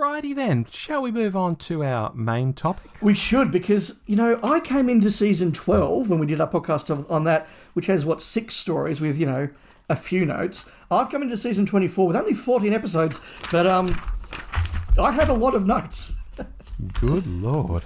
Alrighty then, shall we move on to our main topic? We should, because, I came into season 12 when we did our podcast on that, which has, 6 stories with, a few notes. I've come into season 24 with only 14 episodes, but I have a lot of notes. Good Lord.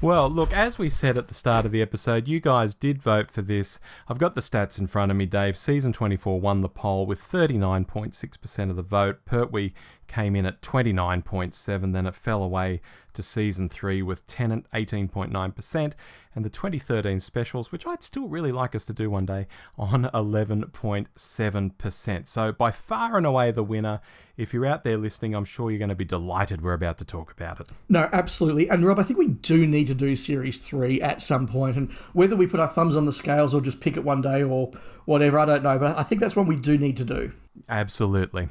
Well, look, as we said at the start of the episode, you guys did vote for this. I've got the stats in front of me, Dave. Season 24 won the poll with 39.6% of the vote. PERTWEE came in at 29.7%, then it fell away to season 3 with TENNANT 18.9%, and the 2013 specials, which I'd still really like us to do one day, on 11.7%. So by far and away the winner. If you're out there listening, I'm sure you're going to be delighted we're about to talk about it. No, absolutely. And Rob, I think we do need to do Series 3 at some point, and whether we put our thumbs on the scales or just pick it one day or whatever, I don't know, but I think that's one we do need to do. Absolutely.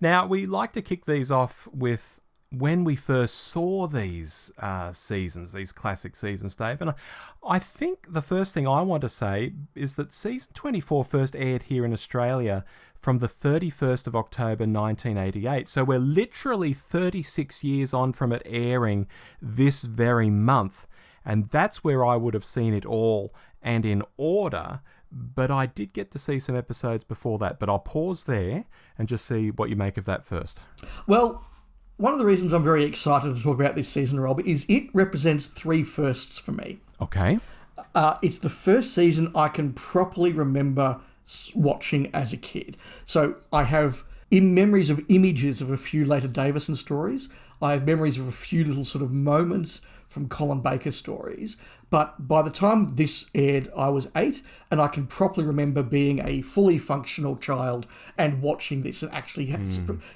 Now, we like to kick these off with when we first saw these seasons, these classic seasons, Dave. And I think the first thing I want to say is that season 24 first aired here in Australia from the 31st of October 1988. So we're literally 36 years on from it airing this very month. And that's where I would have seen it all and in order. But I did get to see some episodes before that. But I'll pause there and just see what you make of that first. Well, one of the reasons I'm very excited to talk about this season, Rob, is it represents 3 firsts for me. Okay. It's the first season I can properly remember watching as a kid. So I have memories of images of a few later Davison stories. I have memories of a few little sort of moments from Colin Baker stories. But by the time this aired, I was 8, and I can properly remember being a fully functional child and watching this and actually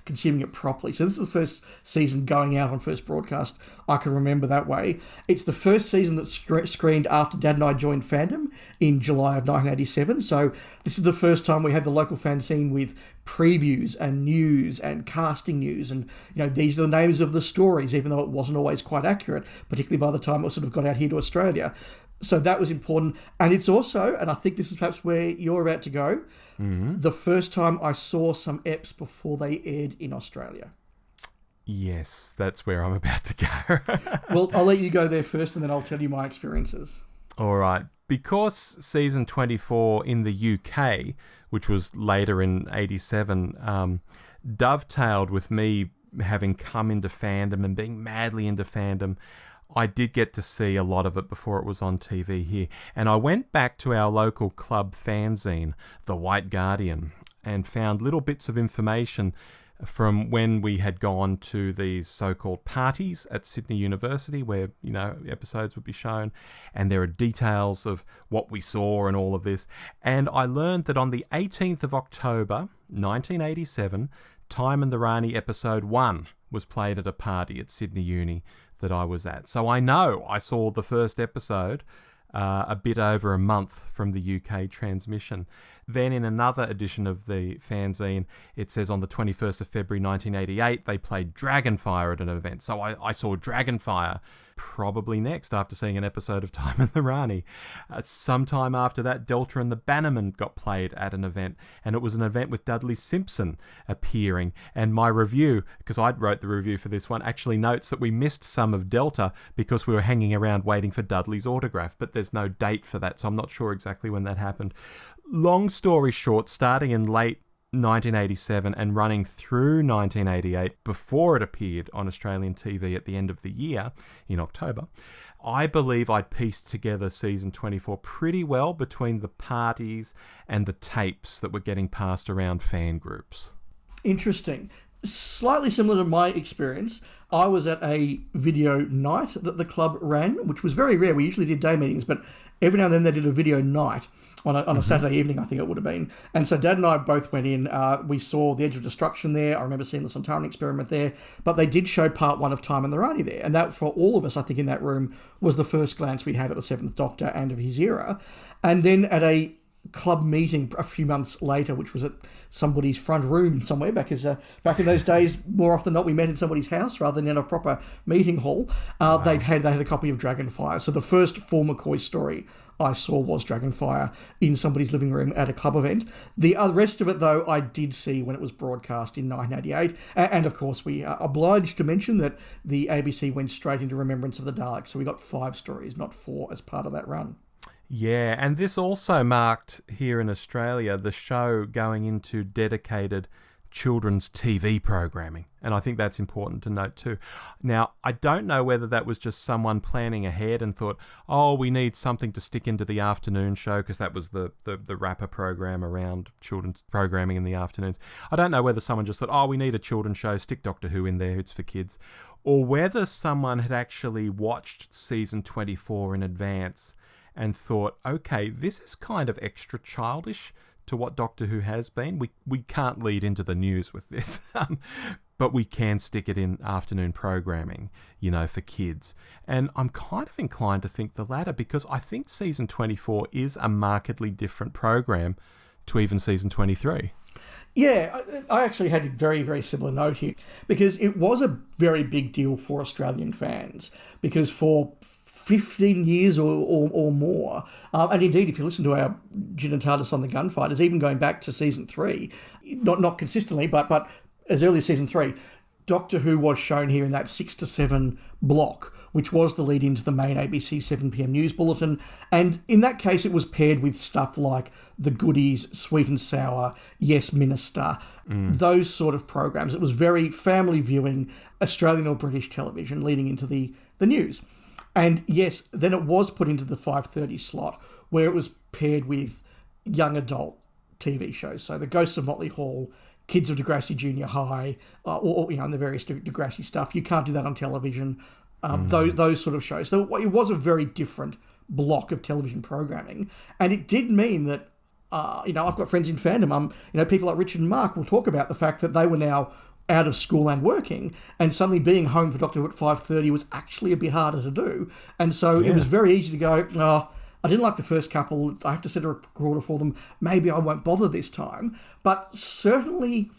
consuming it properly. So this is the first season going out on first broadcast I can remember that way. It's the first season that's screened after Dad and I joined fandom in July of 1987. So this is the first time we had the local fan scene with previews and news and casting news, and these are the names of the stories, even though it wasn't always quite accurate, particularly by the time it sort of got out here to Australia. So that was important. And it's also, and I think this is perhaps where you're about to go, the first time I saw some eps before they aired in Australia. Yes, that's where I'm about to go. Well, I'll let you go there first, and then I'll tell you my experiences. All right. Because season 24 in the UK, which was later in 87, dovetailed with me having come into fandom and being madly into fandom, I did get to see a lot of it before it was on TV here. And I went back to our local club fanzine, The White Guardian, and found little bits of information from when we had gone to these so-called parties at Sydney University where, episodes would be shown, and there are details of what we saw and all of this. And I learned that on the 18th of October, 1987, Time and the Rani episode 1 was played at a party at Sydney Uni that I was at. So I know I saw the first episode a bit over a month from the UK transmission. Then in another edition of the fanzine, it says on the 21st of February 1988, they played Dragonfire at an event. So I saw Dragonfire probably next after seeing an episode of Time and the Rani. Sometime after that, Delta and the Bannermen got played at an event, and it was an event with Dudley Simpson appearing. And my review, because I wrote the review for this one, actually notes that we missed some of Delta because we were hanging around waiting for Dudley's autograph, but there's no date for that, so I'm not sure exactly when that happened. Long story short, starting in late 1987 and running through 1988 before it appeared on Australian TV at the end of the year in October, I believe I pieced together season 24 pretty well between the parties and the tapes that were getting passed around fan groups. Interesting. Slightly similar to my experience, I was at a video night that the club ran, which was very rare. We usually did day meetings, but every now and then they did a video night on a Saturday evening, I think it would have been. And so Dad and I both went in. We saw The Edge of Destruction there. I remember seeing the Sontaran Experiment there. But they did show part 1 of Time and the Rani there. And that, for all of us, I think, in that room, was the first glance we had at the Seventh Doctor and of his era. And then at a club meeting a few months later, which was at somebody's front room somewhere, back in those days, more often than not, we met in somebody's house rather than in a proper meeting hall. Wow. They had a copy of Dragonfire. So the first full MCCOY story I saw was Dragonfire in somebody's living room at a club event. The rest of it, though, I did see when it was broadcast in 1988. And of course, we are obliged to mention that the ABC went straight into Remembrance of the Daleks. So we got 5 stories, not 4, as part of that run. Yeah, and this also marked here in Australia the show going into dedicated children's TV programming. And I think that's important to note too. Now, I don't know whether that was just someone planning ahead and thought, oh, we need something to stick into the afternoon show, because that was the wrapper program around children's programming in the afternoons. I don't know whether someone just thought, oh, we need a children's show, stick Doctor Who in there, it's for kids. Or whether someone had actually watched season 24 in advance and thought, okay, this is kind of extra childish to what Doctor Who has been. We can't lead into the news with this, but we can stick it in afternoon programming, for kids. And I'm kind of inclined to think the latter, because I think season 24 is a markedly different program to even season 23. Yeah, I actually had a very, very similar note here, because it was a very big deal for Australian fans, because for 15 years or more. And indeed, if you listen to our Gin and TARDIS on the Gunfighters, even going back to season 3, not consistently, but as early as season 3, Doctor Who was shown here in that 6 to 7 block, which was the lead into the main ABC 7pm news bulletin. And in that case, it was paired with stuff like The Goodies, Sweet and Sour, Yes Minister, those sort of programs. It was very family viewing Australian or British television leading into the news. And yes, then it was put into the 5:30 slot, where it was paired with young adult TV shows. So The Ghosts of Motley Hall, Kids of Degrassi Junior High, or and the various Degrassi stuff. You can't do that on television. Those sort of shows. So it was a very different block of television programming, and it did mean that I've got friends in fandom. People like Richard and Mark will talk about the fact that they were now out of school and working, and suddenly being home for Doctor Who at 5:30 was actually a bit harder to do. And so It was very easy to go, I didn't like the first couple, I have to set a recorder for them, maybe I won't bother this time. But certainly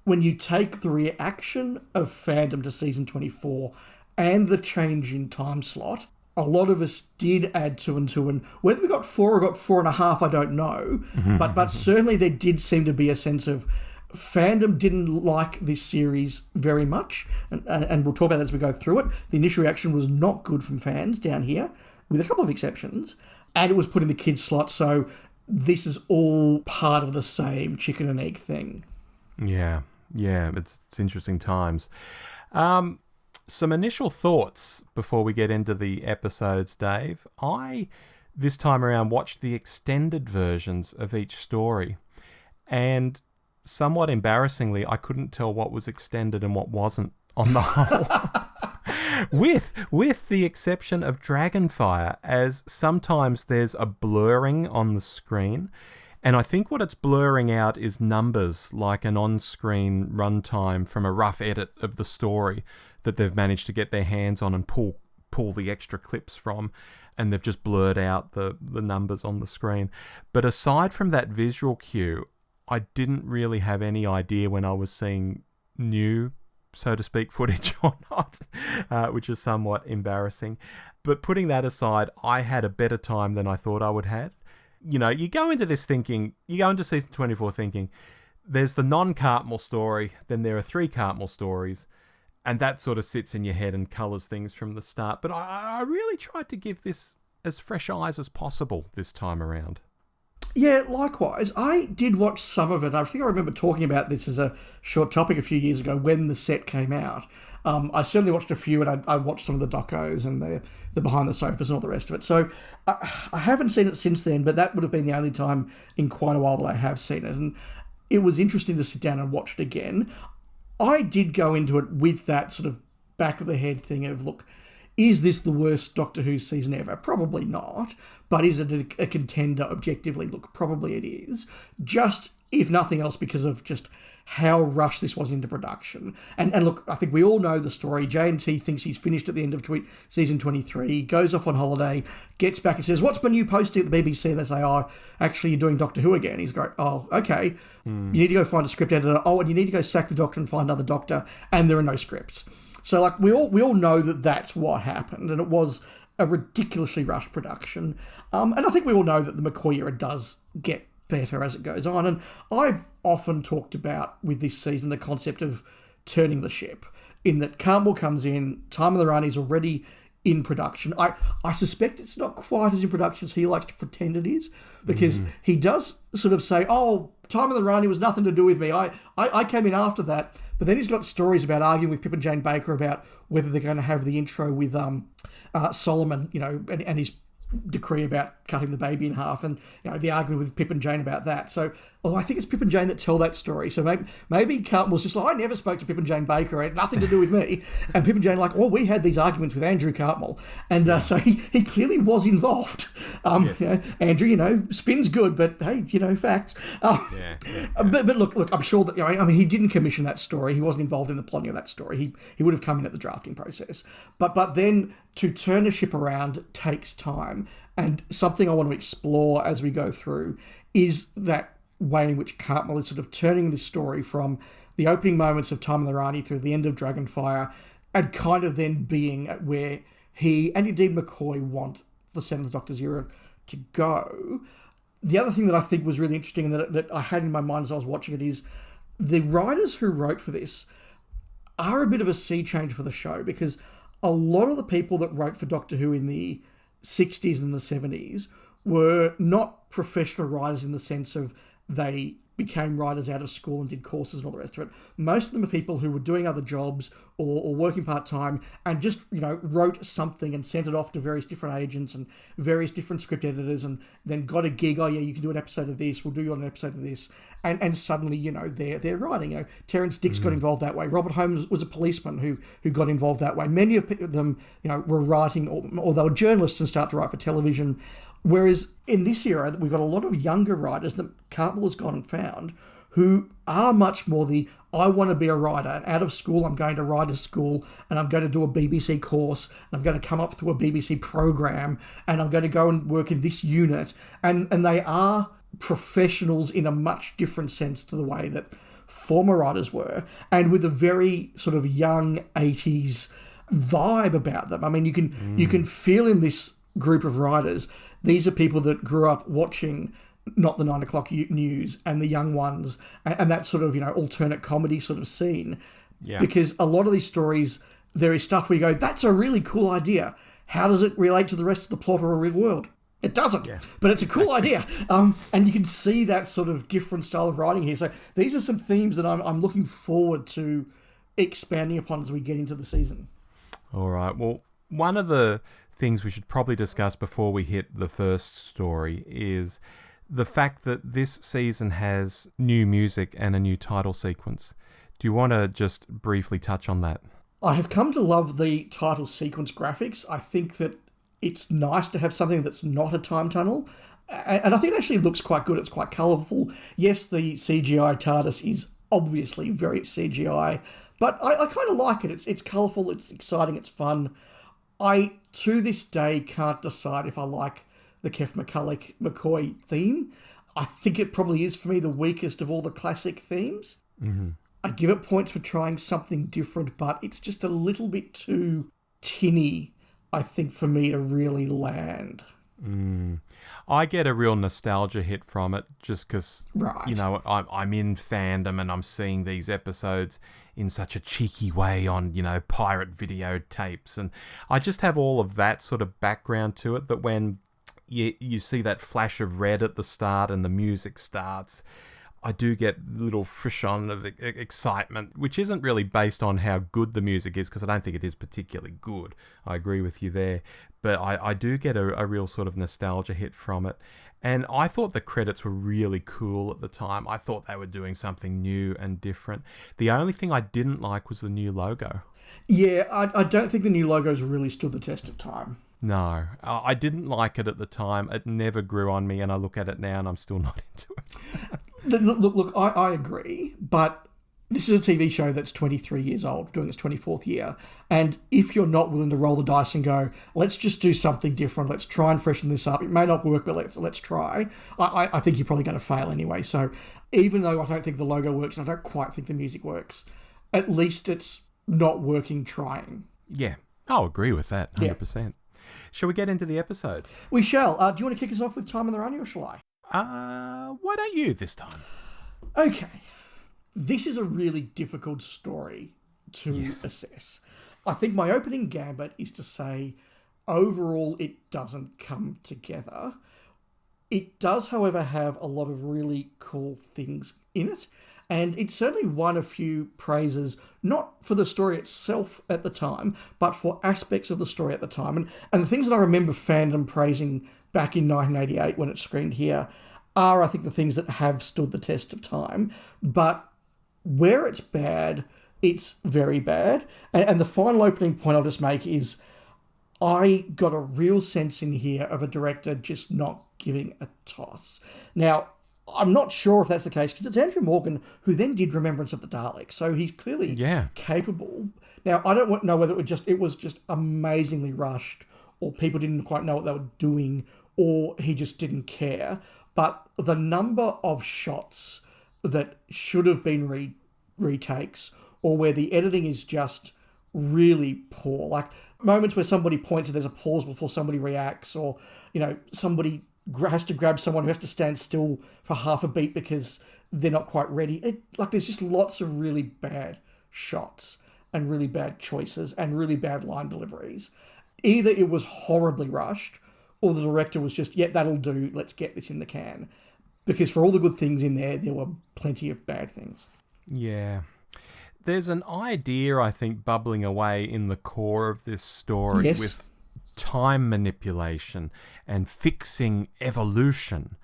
when you take the reaction of fandom to season 24 and the change in time slot, a lot of us did add 2 and 2, and whether we got 4 or got 4.5, I don't know. But certainly there did seem to be a sense of fandom didn't like this series very much, and we'll talk about that as we go through it. The initial reaction was not good from fans down here, with a couple of exceptions, and it was put in the kids slot, so this is all part of the same chicken and egg thing. Yeah, it's interesting times. Some initial thoughts before we get into the episodes, Dave. I, this time around, watched the extended versions of each story, and somewhat embarrassingly, I couldn't tell what was extended and what wasn't on the whole. with the exception of Dragonfire, as sometimes there's a blurring on the screen, and I think what it's blurring out is numbers, like an on-screen runtime from a rough edit of the story that they've managed to get their hands on and pull the extra clips from, and they've just blurred out the numbers on the screen. But aside from that visual cue, I didn't really have any idea when I was seeing new, so to speak, footage or not, which is somewhat embarrassing. But putting that aside, I had a better time than I thought I would have. You go into this thinking, you go into season 24 thinking, there's the non-Cartmel story, then there are 3 Cartmel stories, and that sort of sits in your head and colours things from the start. But I really tried to give this as fresh eyes as possible this time around. Yeah, likewise. I did watch some of it. I think I remember talking about this as a short topic a few years ago when the set came out. I certainly watched a few, and I watched some of the docos and the behind the sofas and all the rest of it. So I haven't seen it since then, but that would have been the only time in quite a while that I have seen it. And it was interesting to sit down and watch it again. I did go into it with that sort of back of the head thing of, look, is this the worst Doctor Who season ever? Probably not. But is it a contender objectively? Look, probably it is. Just if nothing else, because of just how rushed this was into production. And look, I think we all know the story. J&T thinks he's finished at the end of season 23, goes off on holiday, gets back and says, what's my new posting at the BBC? And they say, oh, actually, you're doing Doctor Who again. He's going, oh, okay. You need to go find a script editor. Oh, and you need to go sack the Doctor and find another Doctor. And there are no scripts. So, like, we all know that that's what happened. And it was a ridiculously rushed production. And I think we all know that the McCoy era does get better as it goes on. And I've often talked about with this season the concept of turning the ship, in that Cartmel comes in, Time of the Rani's already in production. I suspect it's not quite as in production as he likes to pretend it is, because he does sort of say, oh, Time of the Rani was nothing to do with me. I came in after that. But then he's got stories about arguing with Pip and Jane Baker about whether they're going to have the intro with Solomon, and his decree about cutting the baby in half, and the argument with Pip and Jane about that. So, I think it's Pip and Jane that tell that story. So maybe Cartmel's just like, I never spoke to Pip and Jane Baker. It had nothing to do with me. And Pip and Jane are like, well, we had these arguments with Andrew Cartmel, and so he clearly was involved. Yes. Andrew, spin's good, but hey, facts. But look, I'm sure that he didn't commission that story. He wasn't involved in the plotting of that story. He would have come in at the drafting process. But then to turn a ship around takes time. And something I want to explore as we go through is that way in which Cartmel is sort of turning this story from the opening moments of Time of the Rani through the end of Dragonfire, and kind of then being at where he and indeed McCoy want the Seventh Doctor's era to go. The other thing that I think was really interesting and that I had in my mind as I was watching it is the writers who wrote for this are a bit of a sea change for the show, because a lot of the people that wrote for Doctor Who in the 60s and the 70s were not professional writers in the sense of they became writers out of school and did courses and all the rest of it. Most of them are people who were doing other jobs or working part-time and just, wrote something and sent it off to various different agents and various different script editors, and then got a gig. Oh yeah, you can do an episode of this. We'll do you on an episode of this. And suddenly, they're writing. Terrence Dix got involved that way. Robert Holmes was a policeman who got involved that way. Many of them, were writing or they were journalists and start to write for television. Whereas in this era, we've got a lot of younger writers that Cartmel has gone and found who are much more I want to be a writer, and out of school I'm going to writer's school, and I'm going to do a BBC course, and I'm going to come up through a BBC program, and I'm going to go and work in this unit. And they are professionals in a much different sense to the way that former writers were, and with a very sort of young 80s vibe about them. I mean, you can feel in this group of writers, these are people that grew up watching not the 9 o'clock news and the young ones and that sort of, alternate comedy sort of scene. Yeah. Because a lot of these stories, there is stuff where you go, that's a really cool idea. How does it relate to the rest of the plot of a real world? It doesn't, but it's a cool idea. And you can see that sort of different style of writing here. So these are some themes that I'm looking forward to expanding upon as we get into the season. All right. Well, one of the things we should probably discuss before we hit the first story is the fact that this season has new music and a new title sequence. Do you want to just briefly touch on that? I have come to love the title sequence graphics. I think that it's nice to have something that's not a time tunnel. And I think it actually looks quite good. It's quite colourful. Yes, the CGI TARDIS is obviously very CGI, but I kind of like it. It's colourful, it's exciting, it's fun. I, to this day, can't decide if I like the Kef McCulloch McCoy theme. I think it probably is, for me, the weakest of all the classic themes. Mm-hmm. I give it points for trying something different, but it's just a little bit too tinny, I think, for me to really land. I get a real nostalgia hit from it just because, I'm in fandom and I'm seeing these episodes in such a cheeky way on, pirate videotapes. And I just have all of that sort of background to it, that when you see that flash of red at the start and the music starts, I do get a little frisson of excitement, which isn't really based on how good the music is, because I don't think it is particularly good. I agree with you there. But I do get a real sort of nostalgia hit from it. And I thought the credits were really cool at the time. I thought they were doing something new and different. The only thing I didn't like was the new logo. Yeah, I don't think the new logo's really stood the test of time. No, I didn't like it at the time. It never grew on me, and I look at it now and I'm still not into it. Look, I agree, but this is a TV show that's 23 years old, doing its 24th year. And if you're not willing to roll the dice and go, let's just do something different, let's try and freshen this up. It may not work, but let's try. I think you're probably going to fail anyway. So even though I don't think the logo works, and I don't quite think the music works, at least it's not working trying. Yeah, I'll agree with that, 100%. Yeah. Shall we get into the episodes? We shall. Do you want to kick us off with Time in the Rani, or shall I? Why don't you this time? Okay. This is a really difficult story to assess. I think my opening gambit is to say, overall, it doesn't come together. It does, however, have a lot of really cool things in it, and it certainly won a few praises, not for the story itself at the time, but for aspects of the story at the time. And the things that I remember fandom praising back in 1988 when it screened here are, I think, the things that have stood the test of time. But where it's bad, it's very bad. And the final opening point I'll just make is I got a real sense in here of a director just not giving a toss. Now, I'm not sure if that's the case, because it's Andrew Morgan, who then did Remembrance of the Daleks, so he's clearly capable. Now, I don't know whether it was just amazingly rushed, or people didn't quite know what they were doing, or he just didn't care. But the number of shots that should have been retakes, or where the editing is just really poor, like moments where somebody points and there's a pause before somebody reacts, or somebody has to grab someone who has to stand still for half a beat because they're not quite ready. There's just lots of really bad shots and really bad choices and really bad line deliveries. Either it was horribly rushed, or the director was just, that'll do, let's get this in the can. Because for all the good things in there, there were plenty of bad things. Yeah. There's an idea, I think, bubbling away in the core of this story with time manipulation and fixing evolution,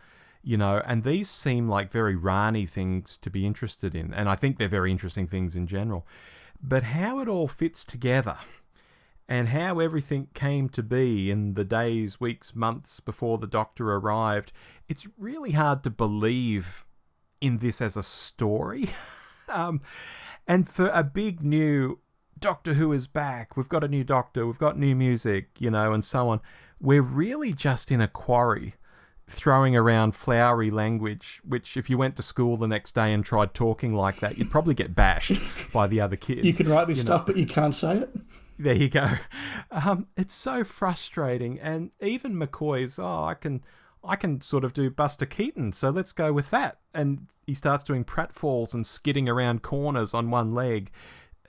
and these seem like very Rani things to be interested in, and I think they're very interesting things in general. But how it all fits together and how everything came to be in the days, weeks, months before the Doctor arrived, it's really hard to believe in this as a story. And for a big new Doctor Who is back, we've got a new Doctor, we've got new music, and so on. We're really just in a quarry throwing around flowery language, which if you went to school the next day and tried talking like that, you'd probably get bashed by the other kids. You can write this stuff, but you can't say it. There you go. It's so frustrating. And even McCoy's, I can sort of do Buster Keaton, so let's go with that. And he starts doing pratfalls and skidding around corners on one leg.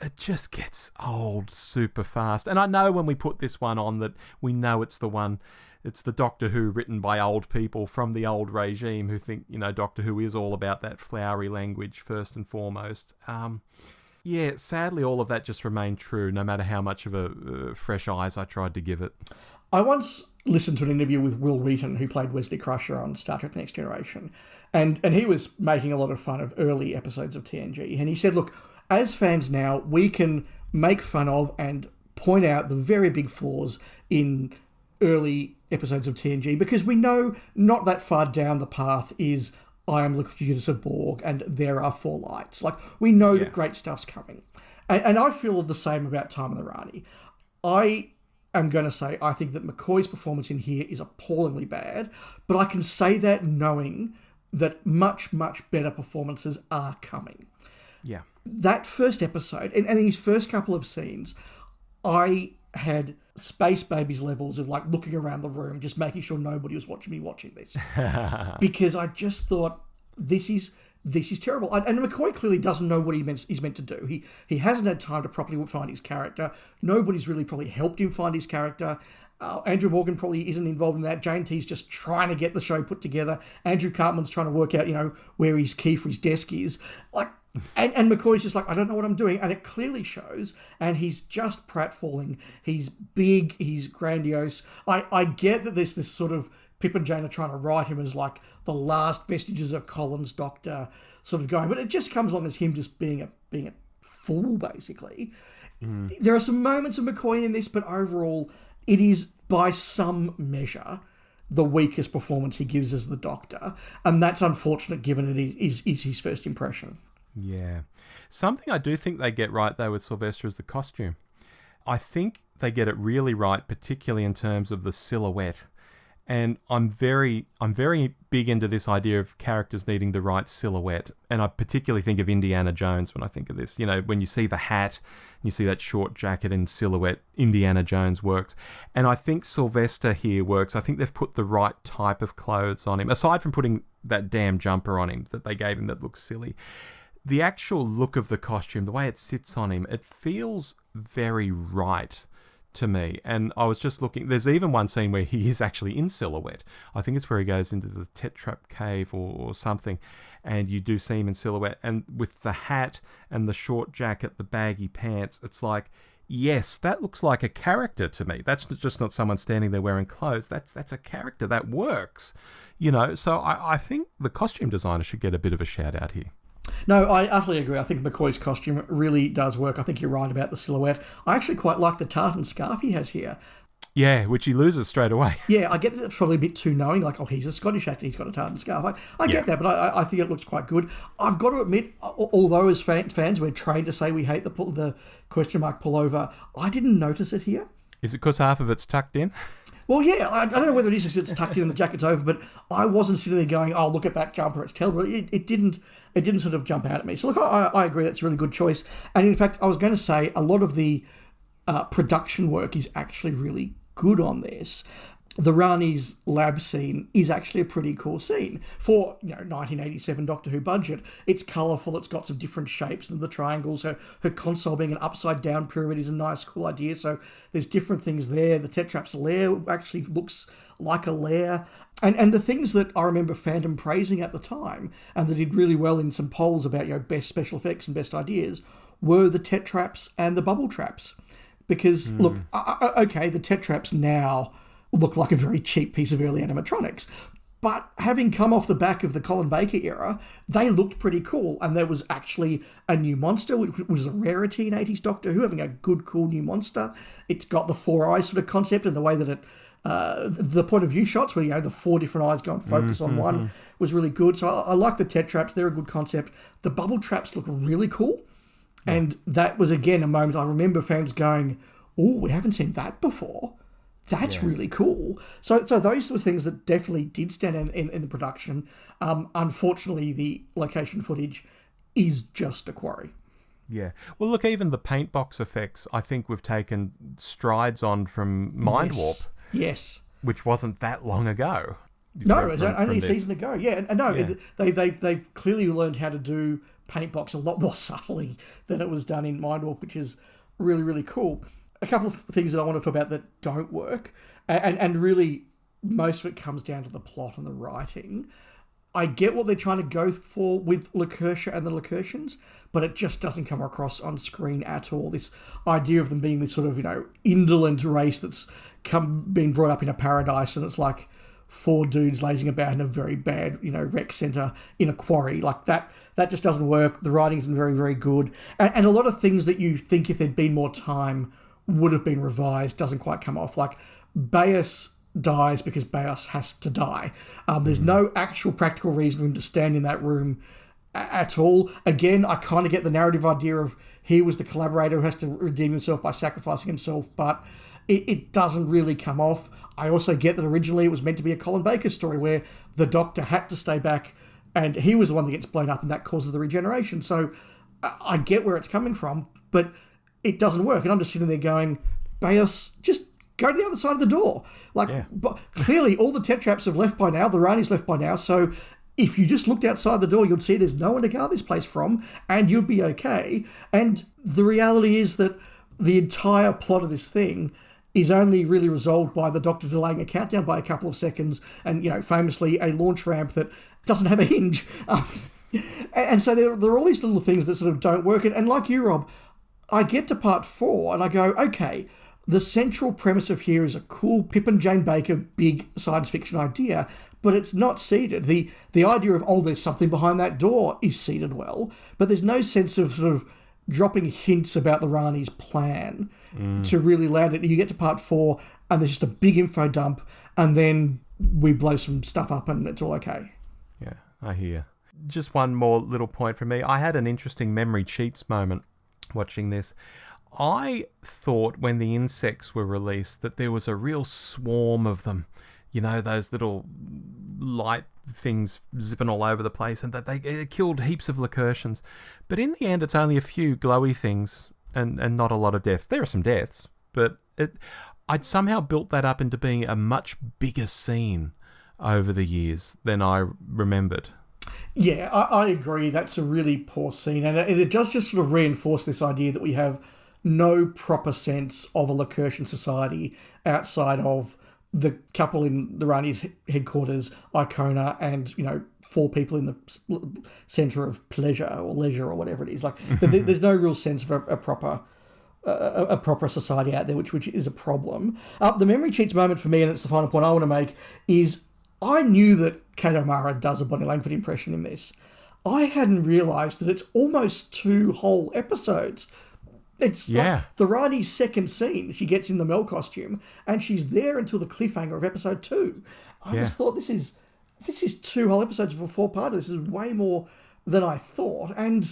It just gets old super fast. And I know when we put this one on that we know it's the Doctor Who written by old people from the old regime who think, Doctor Who is all about that flowery language first and foremost. Sadly, all of that just remained true, no matter how much of a fresh eyes I tried to give it. I once listened to an interview with Will Wheaton, who played Wesley Crusher on Star Trek Next Generation, and he was making a lot of fun of early episodes of TNG, and he said, look, as fans now, we can make fun of and point out the very big flaws in early episodes of TNG, because we know not that far down the path is I am Locutus of Borg and there are four lights. We know that great stuff's coming. And I feel the same about Time in the Rani. I am going to say I think that McCoy's performance in here is appallingly bad, but I can say that knowing that much, much better performances are coming. Yeah. That first episode, and in his first couple of scenes, I had Space Babies levels of looking around the room, just making sure nobody was watching me watching this. Because I just thought, this is terrible. And McCoy clearly doesn't know what he's meant to do. He hasn't had time to properly find his character. Nobody's really probably helped him find his character. Andrew Morgan probably isn't involved in that. Jane T's just trying to get the show put together. Andrew Cartman's trying to work out, where his key for his desk is. And McCoy's just I don't know what I'm doing. And it clearly shows. And he's just pratfalling. He's big. He's grandiose. I get that there's this sort of Pip and Jane are trying to write him as the last vestiges of Colin's Doctor sort of going. But it just comes along as him just being a fool, basically. There are some moments of McCoy in this, but overall, it is, by some measure, the weakest performance he gives as the Doctor. And that's unfortunate given it is his first impression. Yeah. Something I do think they get right, though, with Sylvester is the costume. I think they get it really right, particularly in terms of the silhouette. And I'm very big into this idea of characters needing the right silhouette. And I particularly think of Indiana Jones when I think of this. You know, when you see the hat, you see that short jacket in silhouette, Indiana Jones works. And I think Sylvester here works. I think they've put the right type of clothes on him, aside from putting that damn jumper on him that they gave him that looks silly. The actual look of the costume, the way it sits on him, it feels very right to me. And I was just looking, there's even one scene where he is actually in silhouette. I think it's where he goes into the Tetrap cave or something, and you do see him in silhouette. And with the hat and the short jacket, the baggy pants, it's like, yes, that looks like a character to me. That's just not someone standing there wearing clothes. That's a character. That works. You know, so I think the costume designer should get a bit of a shout out here. No, I utterly agree. I think McCoy's costume really does work. I think you're right about the silhouette. I actually quite like the tartan scarf he has here. Yeah, which he loses straight away. Yeah, I get that it's probably a bit too knowing, like, oh, he's a Scottish actor, he's got a tartan scarf. I get that, but I think it looks quite good. I've got to admit, although as fans we're trained to say we hate the question mark pullover, I didn't notice it here. Is it because half of it's tucked in? Well, yeah, I don't know whether it is because it's tucked in and the jacket's over, but I wasn't sitting there going, oh, look at that jumper, it's terrible. It didn't sort of jump out at me. So, look, I agree that's a really good choice. And in fact, I was going to say a lot of the production work is actually really good on this. The Rani's lab scene is actually a pretty cool scene for 1987 Doctor Who budget. It's colourful, it's got some different shapes than the triangles. Her console being an upside down pyramid is a nice, cool idea. So there's different things there. The Tetrap's lair actually looks like a lair. And the things that I remember fandom praising at the time, and that did really well in some polls about best special effects and best ideas, were the Tetraps and the bubble traps. Because, look, okay, the Tetraps now look like a very cheap piece of early animatronics. But having come off the back of the Colin Baker era, they looked pretty cool. And there was actually a new monster, which was a rarity in 80s Doctor Who, having a good, cool new monster. It's got the 4 eyes sort of concept, and the way that it, the point of view shots where, the 4 different eyes go and focus on one was really good. So I like the Tetraps. They're a good concept. The bubble traps look really cool. Yeah. And that was, again, a moment I remember fans going, oh, we haven't seen that before. That's really cool. So those were things that definitely did stand in the production. Unfortunately, the location footage is just a quarry. Yeah. Well, look, even the paint box effects, I think we've taken strides on from Mind Warp. Yes. Which wasn't that long ago. No, it was only a season ago. Yeah, and they've clearly learned how to do paint box a lot more subtly than it was done in Mind Warp, which is really, really cool. A couple of things that I want to talk about that don't work, and really most of it comes down to the plot and the writing. I get what they're trying to go for with Lacursha and the Lacurtians, but it just doesn't come across on screen at all. This idea of them being this sort of, indolent race that's been brought up in a paradise, and it's like 4 dudes lazing about in a very bad, rec centre in a quarry. Like that just doesn't work. The writing isn't very, very good. And a lot of things that you think if there'd been more time would have been revised doesn't quite come off. Like Bayus dies because Bayus has to die. There's no actual practical reason for him to stand in that room at all. Again, I kind of get the narrative idea of he was the collaborator who has to redeem himself by sacrificing himself, but it doesn't really come off. I also get that originally it was meant to be a Colin Baker story where the Doctor had to stay back and he was the one that gets blown up and that causes the regeneration. So I get where it's coming from, but it doesn't work. And I'm just sitting there going, Bayus, just go to the other side of the door. But clearly all the Tetraps have left by now. The Rani's left by now. So if you just looked outside the door, you'd see there's no one to guard this place from and you'd be okay. And the reality is that the entire plot of this thing is only really resolved by the Doctor delaying a countdown by a couple of seconds and, famously a launch ramp that doesn't have a hinge. And so there are all these little things that sort of don't work. And like you, Rob, I get to part 4 and I go, okay, the central premise of here is a cool Pip and Jane Baker big science fiction idea, but it's not seeded. The idea of, there's something behind that door is seeded well, but there's no sense of sort of dropping hints about the Rani's plan to really land it. You get to part 4 and there's just a big info dump and then we blow some stuff up and it's all okay. Yeah, I hear. Just one more little point from me. I had an interesting memory cheats moment watching this. I thought when the insects were released that there was a real swarm of them. You know, those little light things zipping all over the place, and that they killed heaps of Lacertians. But in the end, it's only a few glowy things and not a lot of deaths. There are some deaths, but I'd somehow built that up into being a much bigger scene over the years than I remembered. Yeah, I agree. That's a really poor scene. And it does just sort of reinforce this idea that we have no proper sense of a Lacertian society outside of the couple in the Rani's headquarters, Icona, and, 4 people in the centre of pleasure or leisure or whatever it is. Like, there's no real sense of a proper society out there, which is a problem. The memory cheats moment for me, and it's the final point I want to make, is I knew that Kate O'Mara does a Bonnie Langford impression in this. I hadn't realised that it's almost 2 whole episodes. It's like the Rani's second scene. She gets in the Mel costume, and she's there until the cliffhanger of episode 2. I just thought this is 2 whole episodes of a 4-parter. This is way more than I thought. And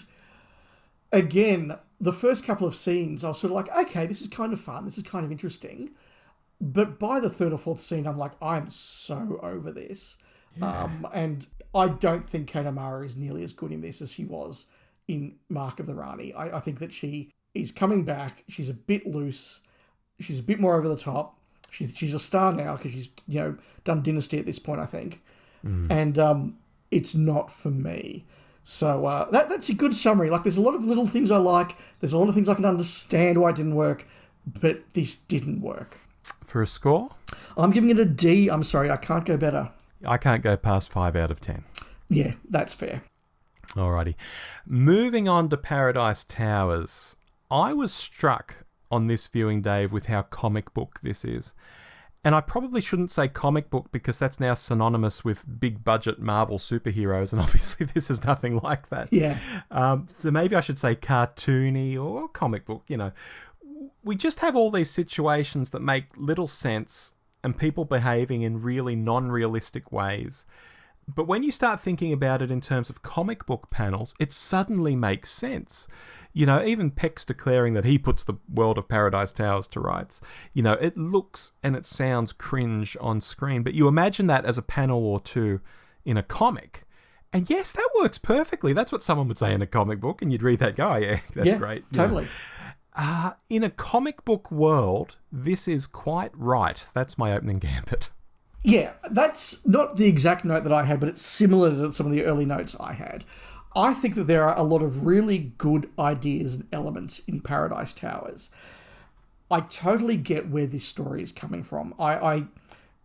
again, the first couple of scenes, I was sort of like, okay, this is kind of fun. This is kind of interesting. But by the 3rd or 4th scene, I'm like, I'm so over this. Yeah. And I don't think Kate O'Mara is nearly as good in this as she was in Mark of the Rani. I think that she is coming back. She's a bit loose. She's a bit more over the top. She's a star now because she's done Dynasty at this point, I think. And it's not for me. So that's a good summary. Like, there's a lot of little things I like. There's a lot of things I can understand why it didn't work, but this didn't work. For a score? I'm giving it a D. I'm sorry, I can't go better. I can't go past 5 out of 10. Yeah, that's fair. Alrighty. Moving on to Paradise Towers. I was struck on this viewing, Dave, with how comic book this is. And I probably shouldn't say comic book because that's now synonymous with big budget Marvel superheroes, and obviously this is nothing like that. Yeah. So maybe I should say cartoony or comic book, We just have all these situations that make little sense and people behaving in really non-realistic ways. But when you start thinking about it in terms of comic book panels, it suddenly makes sense. Even Peck's declaring that he puts the world of Paradise Towers to rights. It looks and it sounds cringe on screen, but you imagine that as a panel or two in a comic. And yes, that works perfectly. That's what someone would say in a comic book, and you'd read that guy. Yeah, that's great. Totally. In a comic book world, this is quite right. That's my opening gambit. Yeah, that's not the exact note that I had, but it's similar to some of the early notes I had. I think that there are a lot of really good ideas and elements in Paradise Towers. I totally get where this story is coming from. I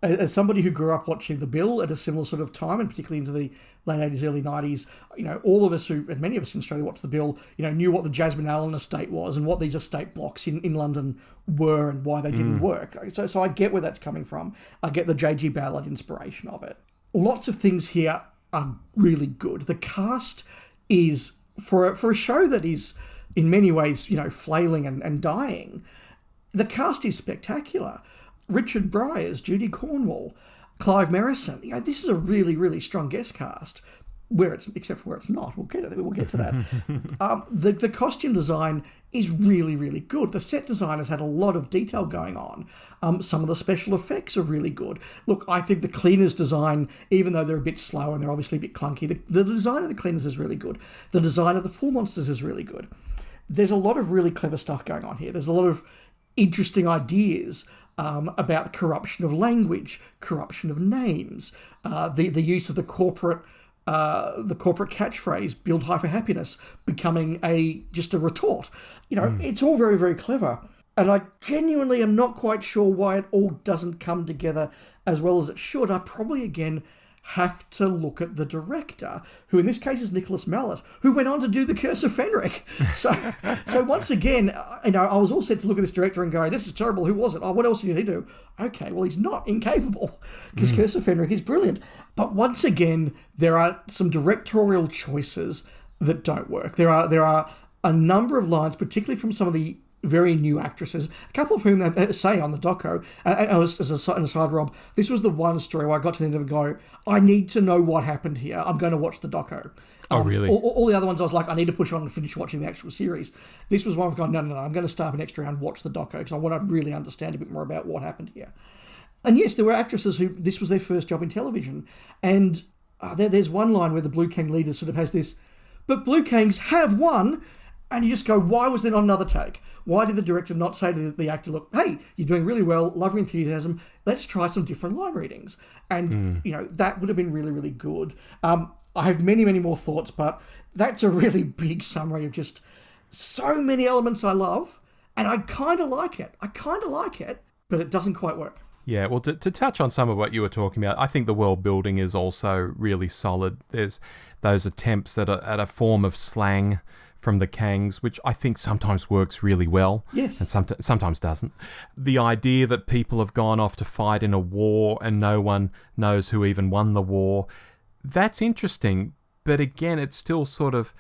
as somebody who grew up watching The Bill at a similar sort of time, and particularly into the late 80s, early 90s, all of us and many of us in Australia watched The Bill, knew what the Jasmine Allen estate was and what these estate blocks in London were and why they didn't work. So I get where that's coming from. I get the J.G. Ballard inspiration of it. Lots of things here are really good. The cast is, for a show that is in many ways, flailing and dying, the cast is spectacular. Richard Bryars, Judy Cornwall, Clive Merrison. This is a really, really strong guest cast. Except for where it's not. We'll get to that. The costume design is really, really good. The set design has had a lot of detail going on. Some of the special effects are really good. Look, I think the cleaners design, even though they're a bit slow and they're obviously a bit clunky, the design of the cleaners is really good. The design of the pool monsters is really good. There's a lot of really clever stuff going on here. There's a lot of interesting ideas about the corruption of language, corruption of names, the use of the corporate catchphrase "build high for happiness" becoming just a retort. It's all very, very clever, and I genuinely am not quite sure why it all doesn't come together as well as it should. I probably again have to look at the director, who in this case is Nicholas Mallet, who went on to do The Curse of Fenric. So once again, I was all set to look at this director and go, this is terrible, who was it? Oh, what else did he do? Okay, well, he's not incapable, because Curse of Fenric is brilliant. But once again, there are some directorial choices that don't work. There are a number of lines, particularly from some of the very new actresses, a couple of whom they say on the doco, and as an aside, Rob, this was the one story where I got to the end of it and go, I need to know what happened here. I'm going to watch the doco. Oh, really? All the other ones I was like, I need to push on and finish watching the actual series. This was one I've gone, no, I'm going to start up next round, watch the doco, because I want to really understand a bit more about what happened here. And yes, there were actresses who this was their first job in television. And there's one line where the Blue Kang leader sort of has this, but Blue Kangs have won. And you just go, why was there not another take? Why did the director not say to the actor, look, hey, you're doing really well, love your enthusiasm, let's try some different line readings. And, that would have been really, really good. I have many, many more thoughts, but that's a really big summary of just so many elements I love, and I kind of like it. But it doesn't quite work. Yeah, well, to touch on some of what you were talking about, I think the world building is also really solid. There's those attempts at a form of slang from the Kangs, which I think sometimes works really well, yes, and sometimes doesn't. The idea that people have gone off to fight in a war and no one knows who even won the war, that's interesting, but again, it's still sort of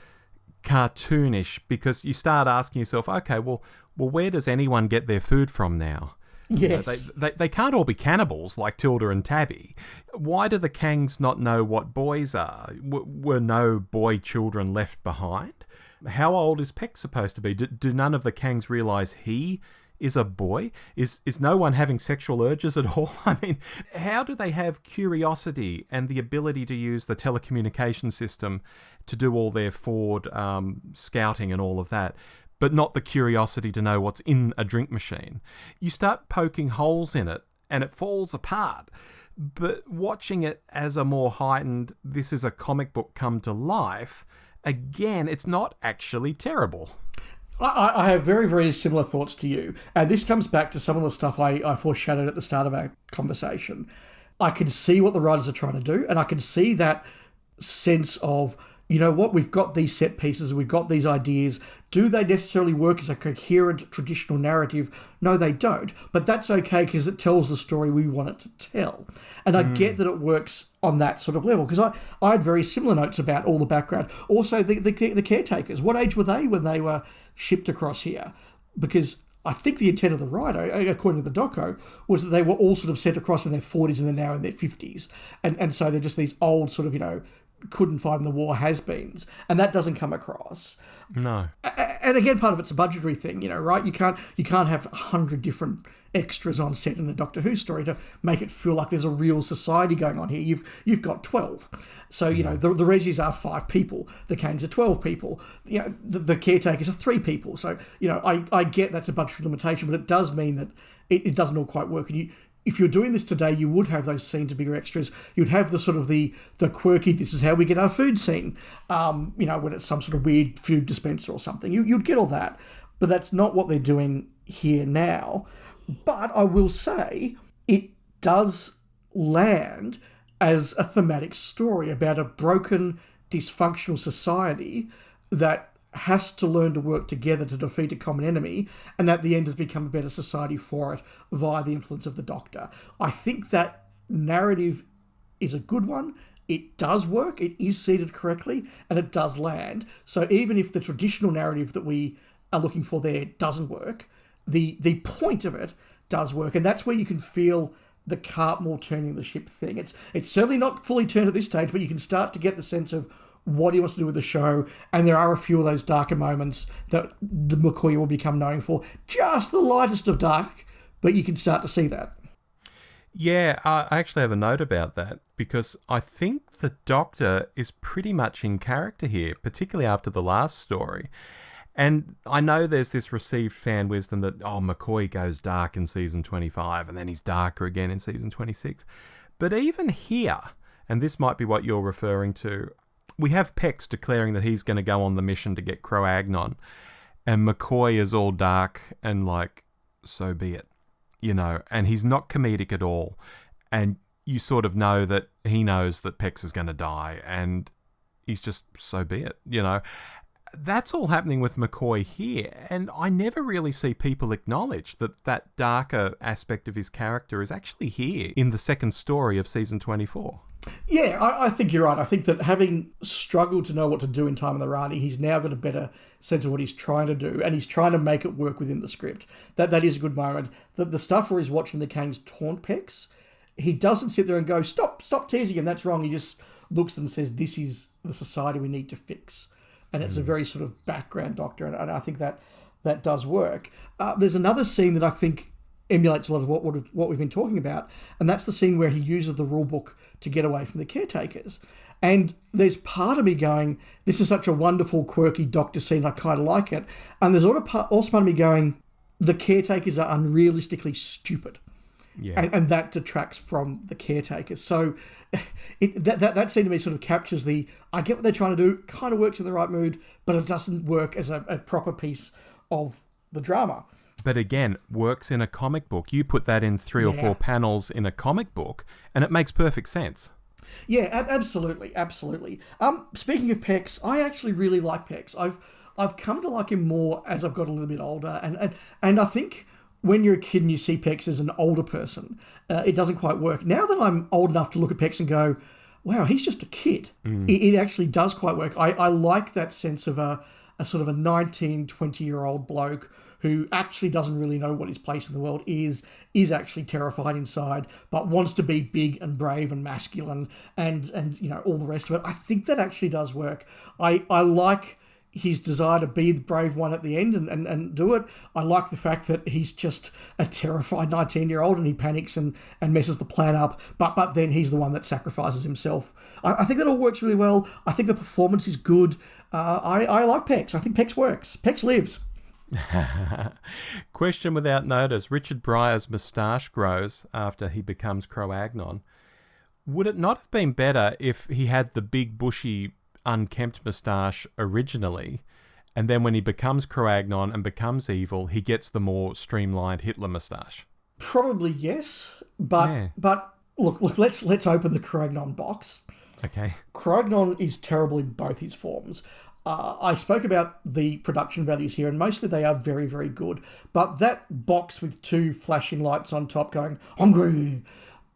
cartoonish, because you start asking yourself, okay, well, where does anyone get their food from now? Yes. They can't all be cannibals like Tilda and Tabby. Why do the Kangs not know what boys are? Were no boy children left behind? How old is Peck supposed to be? Do none of the Kangs realise he is a boy? Is no one having sexual urges at all? I mean, how do they have curiosity and the ability to use the telecommunication system to do all their forward scouting and all of that, but not the curiosity to know what's in a drink machine? You start poking holes in it and it falls apart. But watching it as a more heightened, this is a comic book come to life, again, it's not actually terrible. I have very, very similar thoughts to you. And this comes back to some of the stuff I foreshadowed at the start of our conversation. I can see what the writers are trying to do, and I can see that sense of, you know what, we've got these set pieces, we've got these ideas. Do they necessarily work as a coherent traditional narrative? No, they don't. But that's okay, because it tells the story we want it to tell. And I get that it works on that sort of level, because I had very similar notes about all the background. Also, the caretakers. What age were they when they were shipped across here? Because I think the intent of the writer, according to the doco, was that they were all sort of sent across in their 40s and they're now in their 50s. And so they're just these old sort of, couldn't fight in the war has-beens, and that doesn't come across. No. And again, part of it's a budgetary thing, right? You can't have 100 different extras on set in a Doctor Who story to make it feel like there's a real society going on here. You've got 12. So, the Resis are 5 people. The Kangs are 12 people. The caretakers are 3 people. So, I get that's a budgetary limitation, but it does mean that it doesn't all quite work. And if you're doing this today, you would have those scenes of bigger extras. You'd have the sort of the quirky, this is how we get our food scene, when it's some sort of weird food dispenser or something. You'd get all that. But that's not what they're doing here now. But I will say it does land as a thematic story about a broken, dysfunctional society that has to learn to work together to defeat a common enemy, and at the end has become a better society for it via the influence of the Doctor. I think that narrative is a good one. It does work, it is seated correctly, and it does land. So even if the traditional narrative that we are looking for there doesn't work, the point of it does work, and that's where you can feel the cart more turning the ship thing. It's certainly not fully turned at this stage, but you can start to get the sense of what he wants to do with the show, and there are a few of those darker moments that the MCCOY will become known for. Just the lightest of dark, but you can start to see that. Yeah, I actually have a note about that, because I think the Doctor is pretty much in character here, particularly after the last story. And I know there's this received fan wisdom that, MCCOY goes dark in season 25, and then he's darker again in season 26. But even here, and this might be what you're referring to, we have Pex declaring that he's going to go on the mission to get Cro-Agnon, and MCCOY is all dark and like, so be it, and he's not comedic at all, and you sort of know that he knows that Pex is going to die, and he's just, so be it, That's all happening with MCCOY here, and I never really see people acknowledge that darker aspect of his character is actually here in the second story of season 24. Yeah, I think you're right. I think that having struggled to know what to do in Time of the Rani, he's now got a better sense of what he's trying to do, and he's trying to make it work within the script. That is a good moment. The stuff where he's watching the Kangs taunt Pex, he doesn't sit there and go, stop teasing him, that's wrong. He just looks at them and says, this is the society we need to fix. And it's a very sort of background doctor, and I think that does work. There's another scene that I think emulates a lot of what we've been talking about, and that's the scene where he uses the rule book to get away from the caretakers. And there's part of me going, this is such a wonderful, quirky doctor scene, I kind of like it. And there's also part of me going, the caretakers are unrealistically stupid. Yeah. And that detracts from the caretakers. So that scene to me sort of captures I get what they're trying to do, kind of works in the right mood, but it doesn't work as a proper piece of the drama. But again, works in a comic book. You put that in 3 or 4 panels in a comic book, and it makes perfect sense. Yeah, absolutely. Speaking of Pex, I actually really like Pex. I've come to like him more as I've got a little bit older, and I think when you're a kid and you see Pex as an older person, it doesn't quite work. Now that I'm old enough to look at Pex and go, wow, he's just a kid, it actually does quite work. I like that sense of a sort of a 19, 20-year-old bloke who actually doesn't really know what his place in the world is actually terrified inside, but wants to be big and brave and masculine and all the rest of it. I think that actually does work. I like his desire to be the brave one at the end and do it. I like the fact that he's just a terrified 19-year-old and he panics and messes the plan up, but then he's the one that sacrifices himself. I think that all works really well. I think the performance is good. I like Pex. I think Pex works. Pex lives. Question without notice. Richard Breyer's moustache grows after he becomes Cro-Agnon. Would it not have been better if he had the big bushy unkempt moustache originally, and then when he becomes Cro-Agnon and becomes evil, he gets the more streamlined Hitler moustache? Probably yes, but look, let's open the Cro-Agnon box. Okay. Cro-Agnon is terrible in both his forms. I spoke about the production values here, and mostly they are very, very good. But that box with 2 flashing lights on top going, hungry,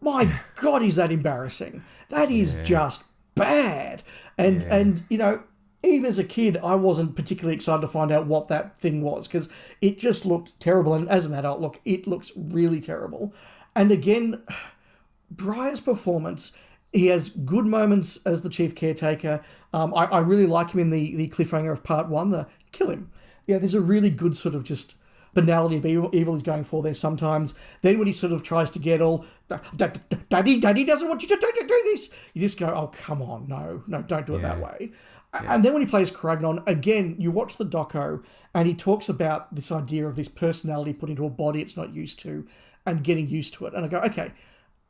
my God, is that embarrassing. That is just bad. And even as a kid, I wasn't particularly excited to find out what that thing was because it just looked terrible. And as an adult, it looks really terrible. And again, Breyer's performance, he has good moments as the chief caretaker. I really like him in the cliffhanger of part 1, the kill him. Yeah, there's a really good sort of just banality of evil he's going for there sometimes. Then when he sort of tries to get all, Daddy doesn't want you to do this. You just go, oh, come on, no, don't do it that way. Yeah. And then when he plays Cro-Agnon, again, you watch the doco and he talks about this idea of this personality put into a body it's not used to and getting used to it. And I go, okay,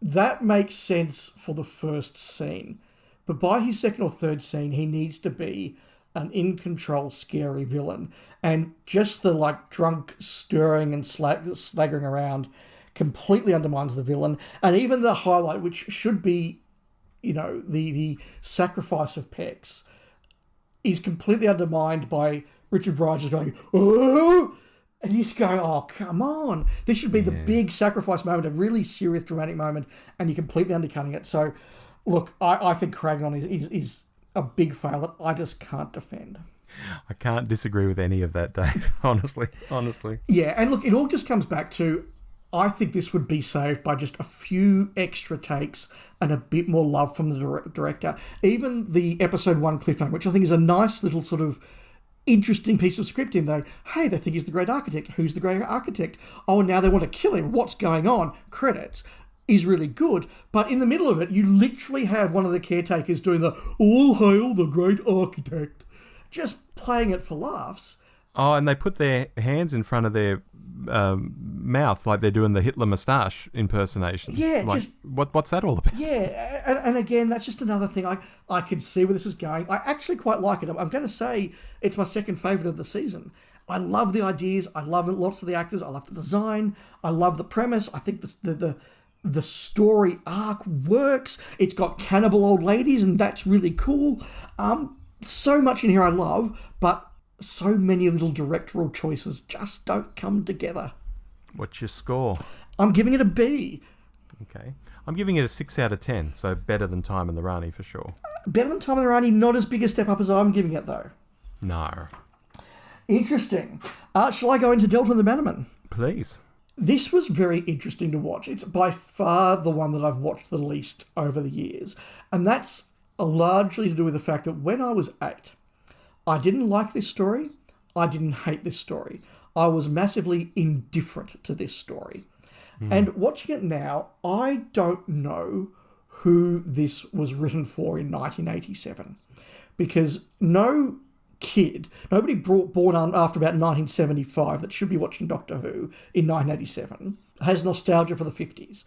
that makes sense for the first scene. But by his second or third scene, he needs to be an in-control, scary villain. And just the, drunk stirring and slaggering around completely undermines the villain. And even the highlight, which should be, the sacrifice of Pex, is completely undermined by Richard Breyer just going, oh! And you just go, oh, come on. This should be the big sacrifice moment, a really serious, dramatic moment, and you're completely undercutting it. So, look, I think Cro-Agnon is a big fail that I just can't defend. I can't disagree with any of that, Dave, honestly. Yeah, and look, it all just comes back to, I think this would be saved by just a few extra takes and a bit more love from the director. Even the episode 1 cliffhanger, which I think is a nice little sort of interesting piece of scripting. They think he's the great architect. Who's the great architect? Oh, now they want to kill him. What's going on? Credits. Is really good, but in the middle of it, you literally have one of the caretakers doing the all hail the great architect, just playing it for laughs. Oh, and they put their hands in front of their mouth like they're doing the Hitler moustache impersonation. Yeah, what's that all about? Yeah, and again, that's just another thing. I can see where this is going. I actually quite like it. I'm going to say it's my second favourite of the season. I love the ideas. I love lots of the actors. I love the design. I love the premise. I think the story arc works. It's got cannibal old ladies, and that's really cool. So much in here I love, but so many little directorial choices just don't come together. What's your score? I'm giving it a B. Okay. I'm giving it a 6 out of 10, so better than Time in the Rani for sure. Better than Time in the Rani, not as big a step up as I'm giving it, though. No. Interesting. Shall I go into Delta and the Bannermen? Please. This was very interesting to watch. It's by far the one that I've watched the least over the years. And that's largely to do with the fact that when I was 8, I didn't like this story. I didn't hate this story. I was massively indifferent to this story. And watching it now, I don't know who this was written for in 1987. Because nobody born after about 1975 that should be watching Doctor Who in 1987 has nostalgia for the 50s.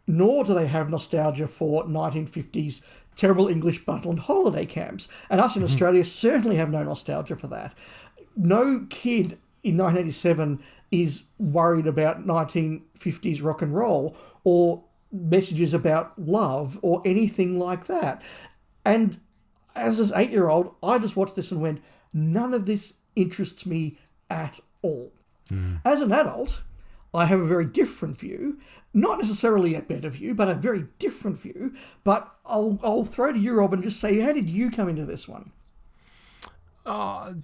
Nor do they have nostalgia for 1950s terrible English battle and holiday camps. And us in Australia certainly have no nostalgia for that. No kid in 1987 is worried about 1950s rock and roll or messages about love or anything like that. And as an 8-year-old, I just watched this and went, none of this interests me at all. As an adult, I have a very different view, not necessarily a better view, but a very different view. But I'll throw to you, Rob, and just say, how did you come into this one?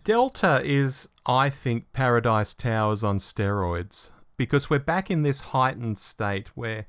Delta is, I think, Paradise Towers on steroids, because we're back in this heightened state where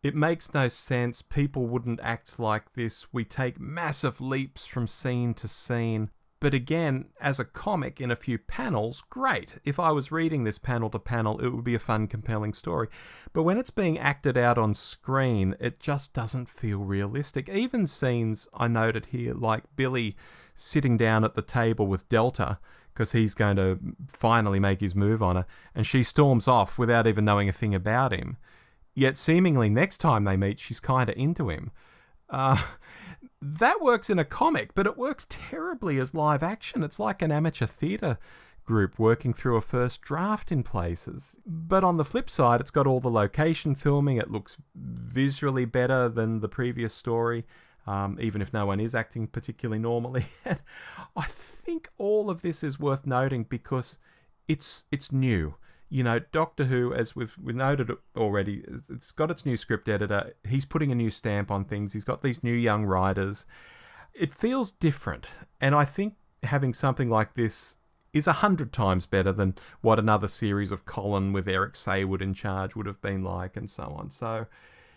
it makes no sense. People wouldn't act like this. We take massive leaps from scene to scene. But again, as a comic in a few panels, great. If I was reading this panel to panel, it would be a fun, compelling story. But when it's being acted out on screen, it just doesn't feel realistic. Even scenes I noted here, like Billy sitting down at the table with Delta, because he's going to finally make his move on her, and she storms off without even knowing a thing about him. Yet seemingly next time they meet, she's kind of into him. That works in a comic, but it works terribly as live action. It's like an amateur theatre group working through a first draft in places. But on the flip side, it's got all the location filming. It looks visually better than the previous story, even if no one is acting particularly normally. I think all of this is worth noting because it's new. You know, Doctor Who, as we've noted already, it's got its new script editor. He's putting a new stamp on things. He's got these new young writers. It feels different. And I think having something like this is 100 times better than what another series of Colin with Eric Saywood in charge would have been like, and so on. So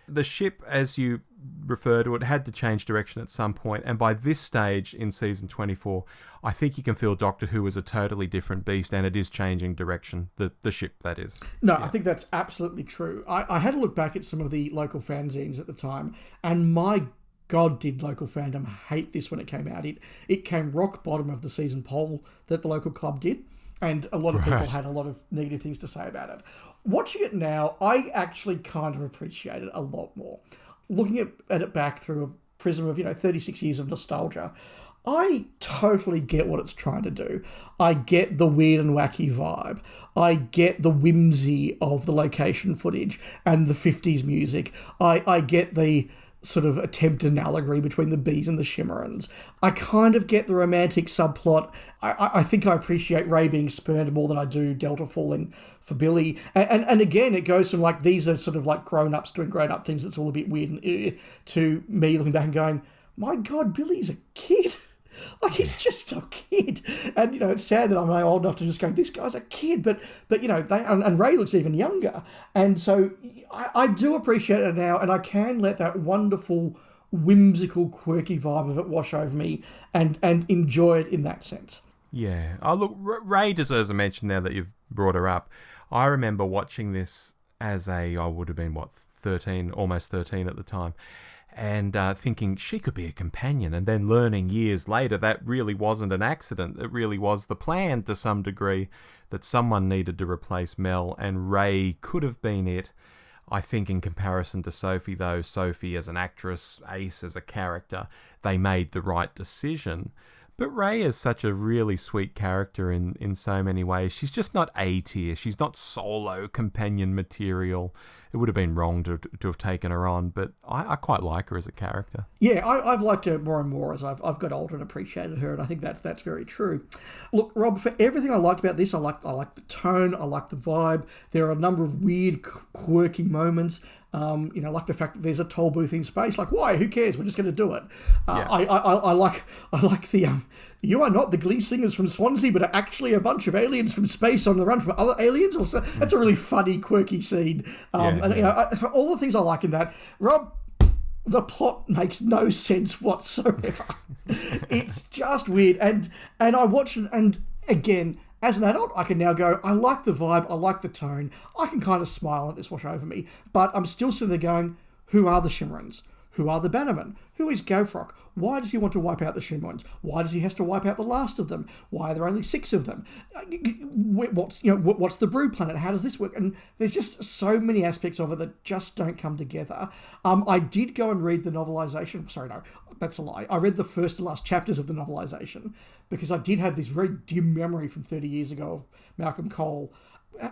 the ship, as you refer to it, had to change direction at some point, and by this stage in season 24, I think you can feel Doctor Who is a totally different beast, and it is changing direction, the ship, that is. No, yeah. I think that's absolutely true. I had to look back at some of the local fanzines at the time, and my God, did local fandom hate this when it came out. It came rock bottom of the season poll that the local club did, and a lot of people had a lot of negative things to say about it. Watching it now, I actually kind of appreciate it a lot more. Looking at it back through a prism of, 36 years of nostalgia, I totally get what it's trying to do. I get the weird and wacky vibe. I get the whimsy of the location footage and the 50s music. I get the sort of attempted allegory between the bees and the Shimmerans. I kind of get the romantic subplot. I think I appreciate Ray being spurned more than I do Delta falling for Billy. And again, it goes from like, these are sort of like grown-ups doing grown-up things that's all a bit weird, and to me looking back and going, my God, Billy's a kid. Like, he's just a kid. And, it's sad that I'm old enough to just go, this guy's a kid. But and Ray looks even younger. And so I do appreciate it now, and I can let that wonderful, whimsical, quirky vibe of it wash over me and enjoy it in that sense. Yeah. Oh, look, Ray deserves a mention now that you've brought her up. I remember watching this as I would have been, 13, almost 13 at the time, and thinking she could be a companion, and then learning years later that really wasn't an accident. It really was the plan to some degree, that someone needed to replace Mel, and Ray could have been it. I think in comparison to Sophie, though, Sophie as an actress, Ace as a character, they made the right decision. But Ray is such a really sweet character in so many ways. She's just not A-tier. She's not solo companion material. It would have been wrong to have taken her on, but I quite like her as a character. Yeah, I've liked her more and more as I've got older and appreciated her, and I think that's very true. Look, Rob, for everything I liked about this, I like the tone, I like the vibe. There are a number of weird, quirky moments. Like the fact that there's a toll booth in space. Like, why? Who cares? We're just going to do it. I like the you are not the Glee singers from Swansea, but are actually a bunch of aliens from space on the run from other aliens. Also, that's a really funny, quirky scene. All the things I like in that. Rob, the plot makes no sense whatsoever. It's just weird. And I watch it, and again, as an adult, I can now go, I like the vibe, I like the tone, I can kind of smile at this wash over me, but I'm still sitting there going, who are the Shimmerans? Who are the Bannermen? Who is Gavrock? Why does he want to wipe out the Shimmerans? Why does he have to wipe out the last of them? Why are there only 6 of them? What's the Brood Planet? How does this work? And there's just so many aspects of it that just don't come together. I did go and read the novelisation. Sorry, no, that's a lie. I read the first and last chapters of the novelisation because I did have this very dim memory from 30 years ago of Malcolm Cole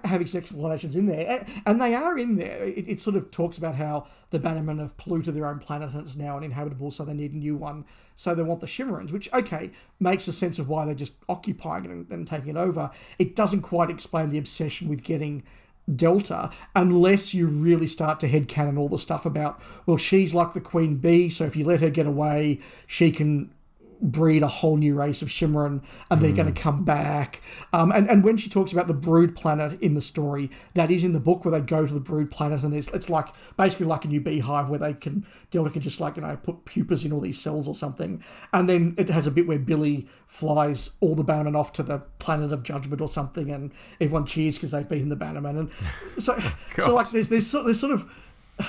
having some explanations in there, and they are in there. It sort of talks about how the Bannermen have polluted their own planet and it's now uninhabitable, so they need a new one, so they want the Shimmerans, which, okay, makes a sense of why they're just occupying it and taking it over. It doesn't quite explain the obsession with getting Delta, unless you really start to headcanon all the stuff about, well, she's like the queen bee, so if you let her get away, she can breed a whole new race of Shimmeran, and they're going to come back. And when she talks about the Brood Planet in the story, that is in the book, where they go to the Brood Planet, and it's like basically like a new beehive where Delta can just put pupas in all these cells or something. And then it has a bit where Billy flies all the Bannermen off to the Planet of Judgment or something, and everyone cheers because they've beaten the Bannermen. And so there's sort of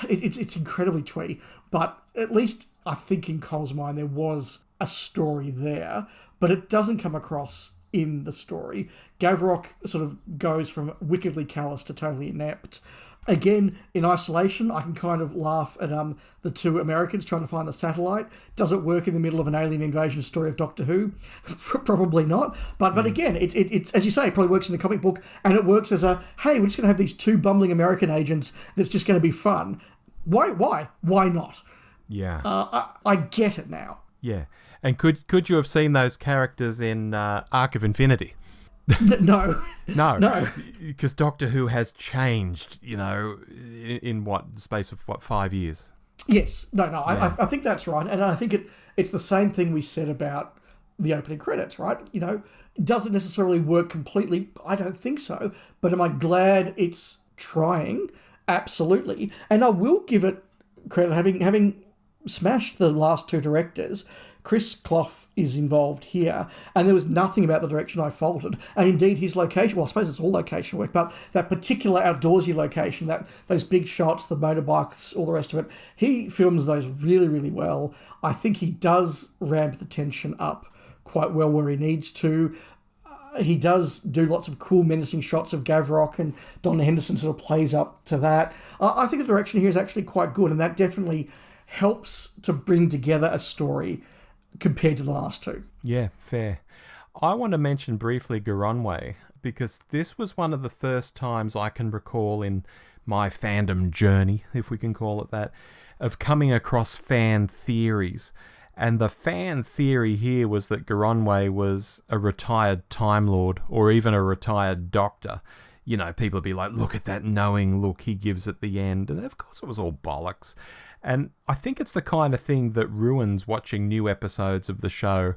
it's incredibly twee, but at least I think in Cole's mind there was a story there, but it doesn't come across in the story. Gavrock sort of goes from wickedly callous to totally inept. Again, in isolation, I can kind of laugh at the 2 Americans trying to find the satellite. Does it work in the middle of an alien invasion story of Doctor Who? Probably not. But again, it's as you say, it probably works in the comic book, and it works as a, hey, we're just going to have these 2 bumbling American agents that's just going to be fun. Why not? Yeah. I get it now. Yeah. And could you have seen those characters in Arc of Infinity? No. No. Because Doctor Who has changed, in what space of 5 years? Yes. No. Yeah. I think that's right. And I think it's the same thing we said about the opening credits, right? Does it necessarily work completely? I don't think so. But am I glad it's trying? Absolutely. And I will give it credit, having smashed the last 2 directors. Chris Clough is involved here, and there was nothing about the direction I faulted. And indeed, his location, well, I suppose it's all location work, but that particular outdoorsy location, those big shots, the motorbikes, all the rest of it, he films those really, really well. I think he does ramp the tension up quite well where he needs to. He does do lots of cool, menacing shots of Gavrock, and Don Henderson sort of plays up to that. I think the direction here is actually quite good, and that definitely helps to bring together a story compared to the last 2. Yeah, fair. I want to mention briefly Garonway, because this was one of the first times I can recall in my fandom journey, if we can call it that, of coming across fan theories. And the fan theory here was that Garonway was a retired Time Lord, or even a retired Doctor. People would be like, look at that knowing look he gives at the end. And of course it was all bollocks. And I think it's the kind of thing that ruins watching new episodes of the show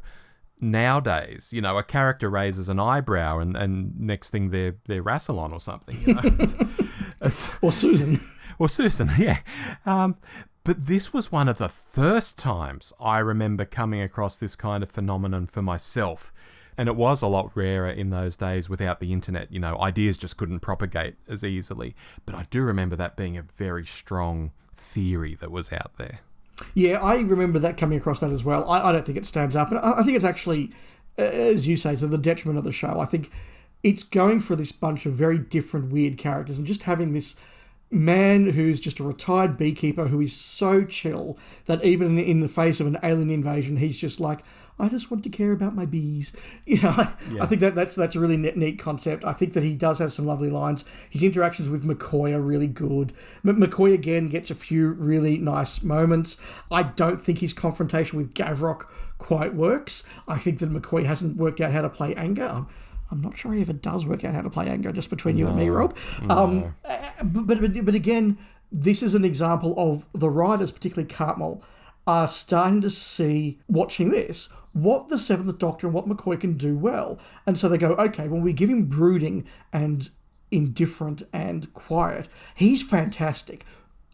nowadays. A character raises an eyebrow and next thing they're Rassilon or something. Or Susan. Or Susan, yeah. But this was one of the first times I remember coming across this kind of phenomenon for myself. And it was a lot rarer in those days without the internet. Ideas just couldn't propagate as easily. But I do remember that being a very strong theory that was out there. Yeah, I remember that coming across that as well. I don't think it stands up. And I think it's actually, as you say, to the detriment of the show. I think it's going for this bunch of very different, weird characters, and just having this man who's just a retired beekeeper who is so chill that even in the face of an alien invasion, he's just like, I just want to care about my bees. I think that's a really neat concept. I think that he does have some lovely lines. His interactions with MCCOY are really good. MCCOY again gets a few really nice moments. I don't think his confrontation with Gavrock quite works. I think that MCCOY hasn't worked out how to play anger. I'm not sure he ever does work out how to play anger, just between you and me, Rob. No. But again, this is an example of the writers, particularly Cartmel, are starting to see, watching this, what the Seventh Doctor and what McCoy can do well. And so they go, okay, when we give him brooding and indifferent and quiet, he's fantastic.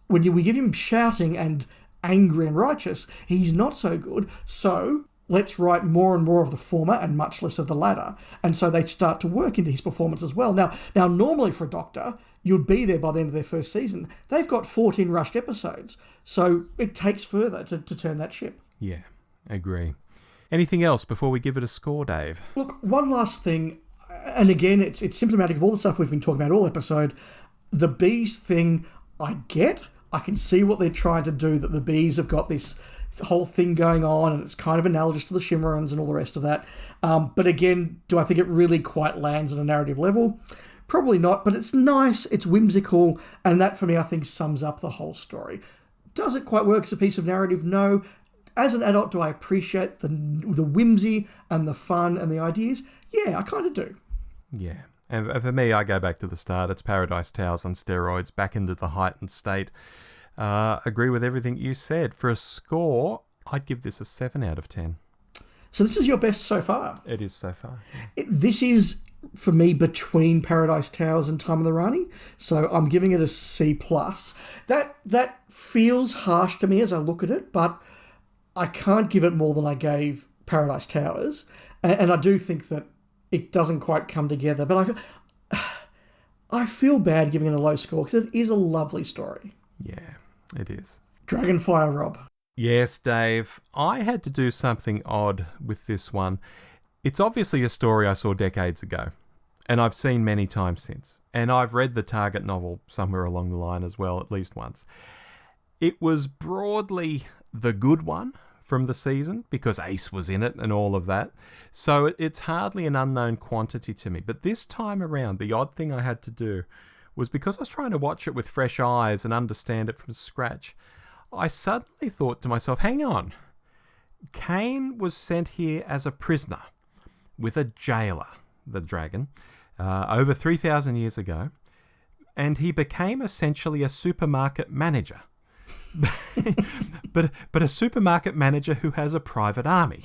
When we give him shouting and angry and righteous, he's not so good. So let's write more and more of the former and much less of the latter. And so they start to work into his performance as well. Now normally for a Doctor, you'd be there by the end of their first season. They've got 14 rushed episodes, so it takes further to turn that ship. Yeah, agree. Anything else before we give it a score, Dave? Look, one last thing, and again, it's symptomatic of all the stuff we've been talking about all episode. The bees thing, I get. I can see what they're trying to do, that the bees have got this whole thing going on, and it's kind of analogous to the Shimmerans and all the rest of that. But again, do I think it really quite lands on a narrative level? Probably not, but it's nice, it's whimsical, and that for me I think sums up the whole story. Does it quite work as a piece of narrative? No. As an adult, do I appreciate the whimsy and the fun and the ideas? Yeah, I kind of do. Yeah. And for me, I go back to the start. It's Paradise Towers on steroids, back into the heightened state. Agree with everything you said. For a score, I'd give this a 7 out of 10. So this is your best so far? It is so far. This is, for me, between Paradise Towers and Time of the Rani. So I'm giving it a C+. That feels harsh to me as I look at it, but I can't give it more than I gave Paradise Towers. And I do think that it doesn't quite come together. But I feel bad giving it a low score because it is a lovely story. Yeah, it is. Dragonfire, Rob. Yes, Dave. I had to do something odd with this one. It's obviously a story I saw decades ago, and I've seen many times since. And I've read the target novel somewhere along the line as well, at least once. It was broadly the good one from the season, because Ace was in it and all of that. So it's hardly an unknown quantity to me. But this time around, the odd thing I had to do was, because I was trying to watch it with fresh eyes and understand it from scratch, I suddenly thought to myself, hang on, Kane was sent here as a prisoner with a jailer, the dragon, over 3,000 years ago, and he became essentially a supermarket manager. but a supermarket manager who has a private army.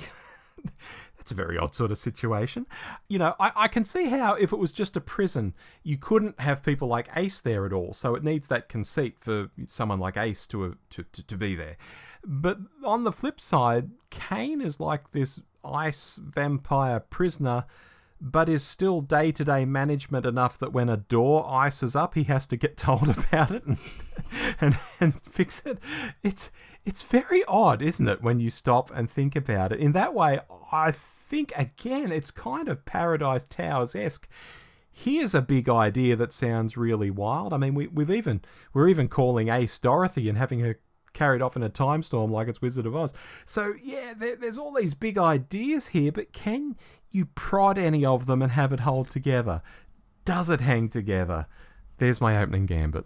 That's a very odd sort of situation. You know, I can see how if it was just a prison, you couldn't have people like Ace there at all. So it needs that conceit for someone like Ace to be there. But on the flip side, Kane is like this ice vampire prisoner, but is still day-to-day management enough that when a door ices up, he has to get told about it and fix it. It's very odd, isn't it, when you stop and think about it? In that way, I think, again, it's kind of Paradise Towers-esque. Here's a big idea that sounds really wild. I mean, we're even calling Ace Dorothy and having her carried off in a time storm like it's Wizard of Oz. So, yeah, there's all these big ideas here, but can you prod any of them and have it hold together? Does it hang together? There's my opening gambit.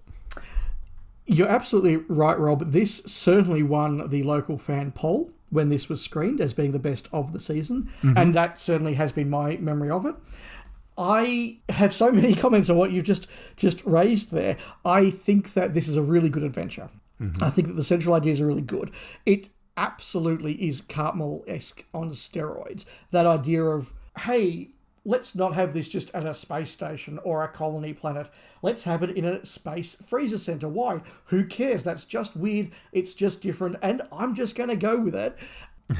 You're absolutely right, Rob. This certainly won the local fan poll when this was screened as being the best of the season, and that certainly has been my memory of it. I have so many comments on what you've just raised there. I think that this is a really good adventure. I think that the central ideas are really good. It absolutely is Cartmel-esque on steroids. That idea of, hey, let's not have this just at a space station or a colony planet. Let's have it in a space freezer center. Why? Who cares? That's just weird. It's just different. And I'm just going to go with it.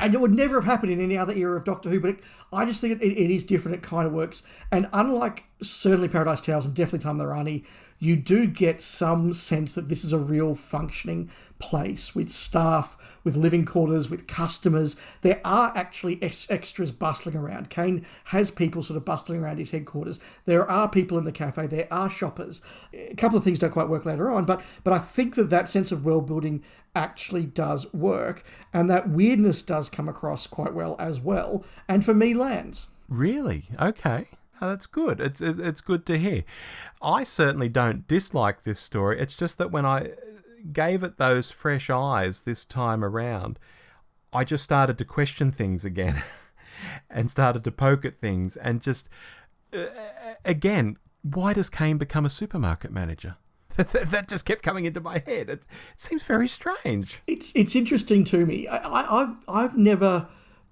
And it would never have happened in any other era of Doctor Who, but I just think it is different. It kind of works. And unlike certainly Paradise Towers and definitely Time of the Rani, you do get some sense that this is a real functioning place with staff, with living quarters, with customers. There are actually extras bustling around. Kane has people sort of bustling around his headquarters. There are people in the cafe. There are shoppers. A couple of things don't quite work later on, but I think that sense of world building actually does work, and that weirdness does come across quite well as well, and for me lands. Really? Okay. Oh, that's good. It's good to hear. I certainly don't dislike this story. It's just that when I gave it those fresh eyes this time around, I just started to question things again and started to poke at things and just, again, why does Kane become a supermarket manager? That just kept coming into my head. It seems very strange. It's interesting to me. I've never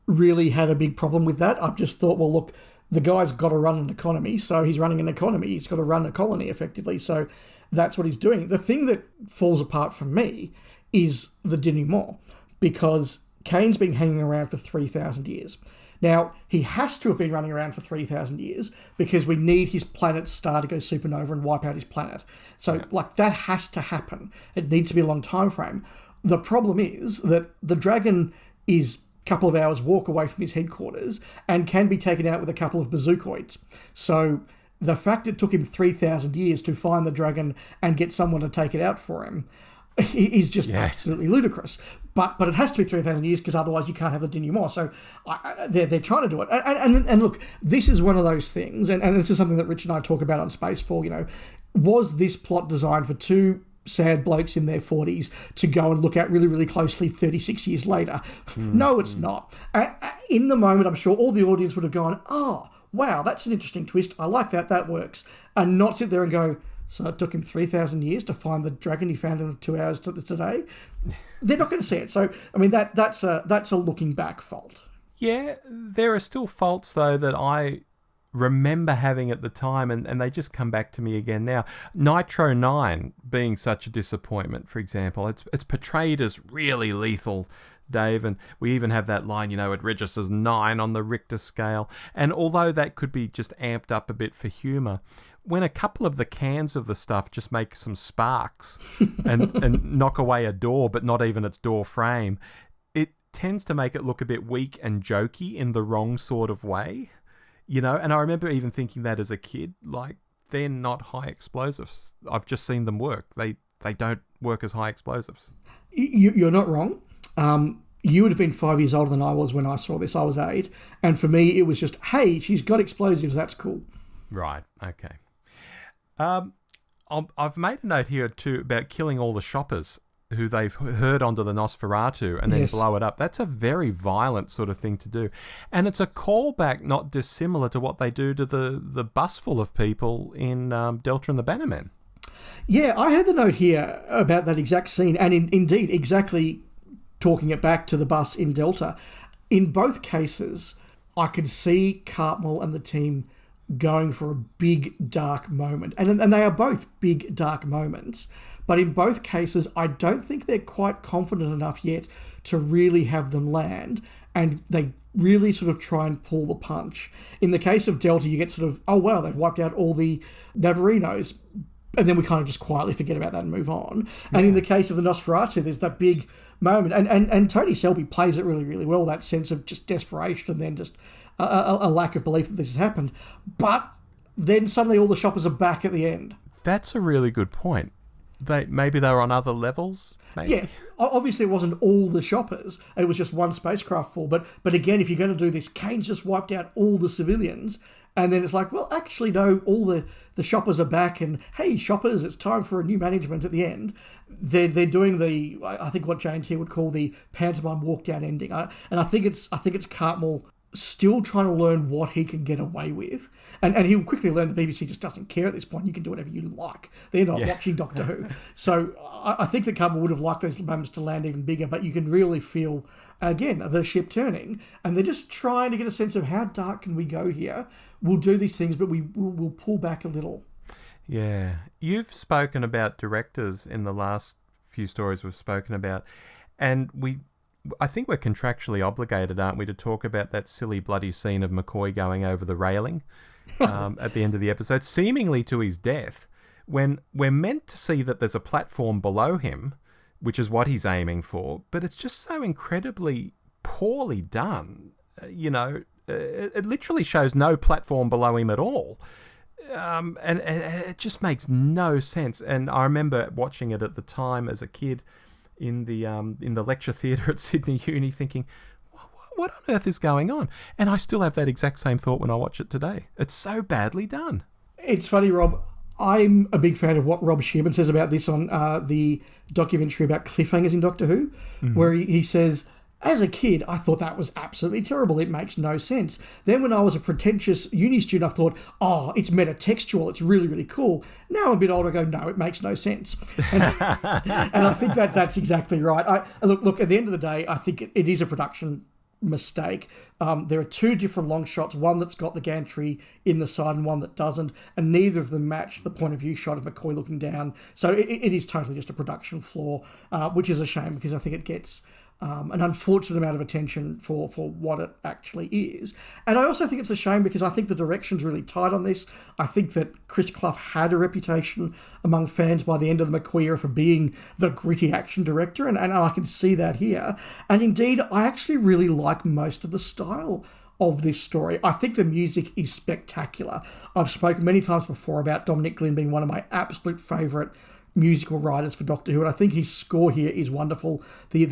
really had a big problem with that. I've just thought, well, look, the guy's got to run an economy, so he's running an economy. He's got to run a colony effectively, so that's what he's doing. The thing that falls apart from me is the denouement, because Kane's been hanging around for 3,000 years. Now, he has to have been running around for 3,000 years because we need his planet's star to go supernova and wipe out his planet. So, that has to happen. It needs to be a long time frame. The problem is that the dragon is a couple of hours walk away from his headquarters and can be taken out with a couple of bazookoids. So, the fact it took him 3,000 years to find the dragon and get someone to take it out for him is just absolutely ludicrous. But it has to be 3,000 years because otherwise you can't have the denouement. So they're trying to do it. And look, this is one of those things, and this is something that Rich and I talk about on Spacefall, was this plot designed for two sad blokes in their 40s to go and look at really, really closely 36 years later? No, it's not. In the moment, I'm sure all the audience would have gone, oh, wow, that's an interesting twist. I like that. That works. And not sit there and go, so it took him 3,000 years to find the dragon he found in 2 hours today. They're not going to see it. So, I mean, that's a looking back fault. Yeah, there are still faults, though, that I remember having at the time, and they just come back to me again now. Nitro 9 being such a disappointment, for example. It's portrayed as really lethal, Dave, and we even have that line, it registers 9 on the Richter scale. And although that could be just amped up a bit for humour, when a couple of the cans of the stuff just make some sparks and knock away a door, but not even its door frame, it tends to make it look a bit weak and jokey in the wrong sort of way, and I remember even thinking that as a kid, they're not high explosives. I've just seen them work. They don't work as high explosives. You're not wrong. You would have been 5 years older than I was when I saw this. I was 8. And for me, it was just, hey, she's got explosives. That's cool. Right. Okay. I've made a note here too about killing all the shoppers who they've herd onto the Nosferatu and then blow it up. That's a very violent sort of thing to do. And it's a callback not dissimilar to what they do to the bus full of people in Delta and the Bannermen. Yeah, I had the note here about that exact scene, and indeed exactly talking it back to the bus in Delta. In both cases, I could see Cartmel and the team going for a big, dark moment. And they are both big, dark moments. But in both cases, I don't think they're quite confident enough yet to really have them land. And they really sort of try and pull the punch. In the case of Delta, you get sort of, oh, wow, they've wiped out all the Navarinos. And then we kind of just quietly forget about that and move on. Yeah. And in the case of the Nosferatu, there's that big moment. And Tony Selby plays it really, really well, that sense of just desperation and then just a lack of belief that this has happened. But then suddenly all the shoppers are back at the end. That's a really good point. Maybe they were on other levels? Maybe. Yeah, obviously it wasn't all the shoppers. It was just one spacecraft full. But again, if you're going to do this, Kane's just wiped out all the civilians. And then it's like, well, actually, no, all the shoppers are back. And, hey, shoppers, it's time for a new management at the end. They're doing I think what James here would call the pantomime walk-down ending. And I think it's Cartmel still trying to learn what he can get away with. And he'll quickly learn the BBC just doesn't care at this point. You can do whatever you like. They're not watching Doctor Who. So I think that Cartmel would have liked those moments to land even bigger, but you can really feel, again, the ship turning. And they're just trying to get a sense of how dark can we go here. We'll do these things, but we'll pull back a little. Yeah. You've spoken about directors in the last few stories we've spoken about, and I think we're contractually obligated, aren't we, to talk about that silly bloody scene of McCoy going over the railing at the end of the episode, seemingly to his death, when we're meant to see that there's a platform below him, which is what he's aiming for, but it's just so incredibly poorly done. It literally shows no platform below him at all. And it just makes no sense. And I remember watching it at the time as a kid, in the lecture theatre at Sydney Uni, thinking, what on earth is going on? And I still have that exact same thought when I watch it today. It's so badly done. It's funny, Rob. I'm a big fan of what Rob Shearman says about this on the documentary about cliffhangers in Doctor Who, where he says, As a kid, I thought that was absolutely terrible. It makes no sense. Then when I was a pretentious uni student, I thought, oh, it's metatextual. It's really, really cool. Now I'm a bit older, I go, no, it makes no sense. And I think that's exactly right. Look, at the end of the day, I think it is a production mistake. There are two different long shots, one that's got the gantry in the side and one that doesn't, and neither of them match the point of view shot of McCoy looking down. So it is totally just a production flaw, which is a shame because I think it gets an unfortunate amount of attention for what it actually is. And I also think it's a shame because I think the direction's really tight on this. I think that Chris Clough had a reputation among fans by the end of the McCoy era for being the gritty action director, and I can see that here. And indeed, I actually really like most of the style of this story. I think the music is spectacular. I've spoken many times before about Dominic Glynn being one of my absolute favourite musical writers for Doctor Who, and I think his score here is wonderful. The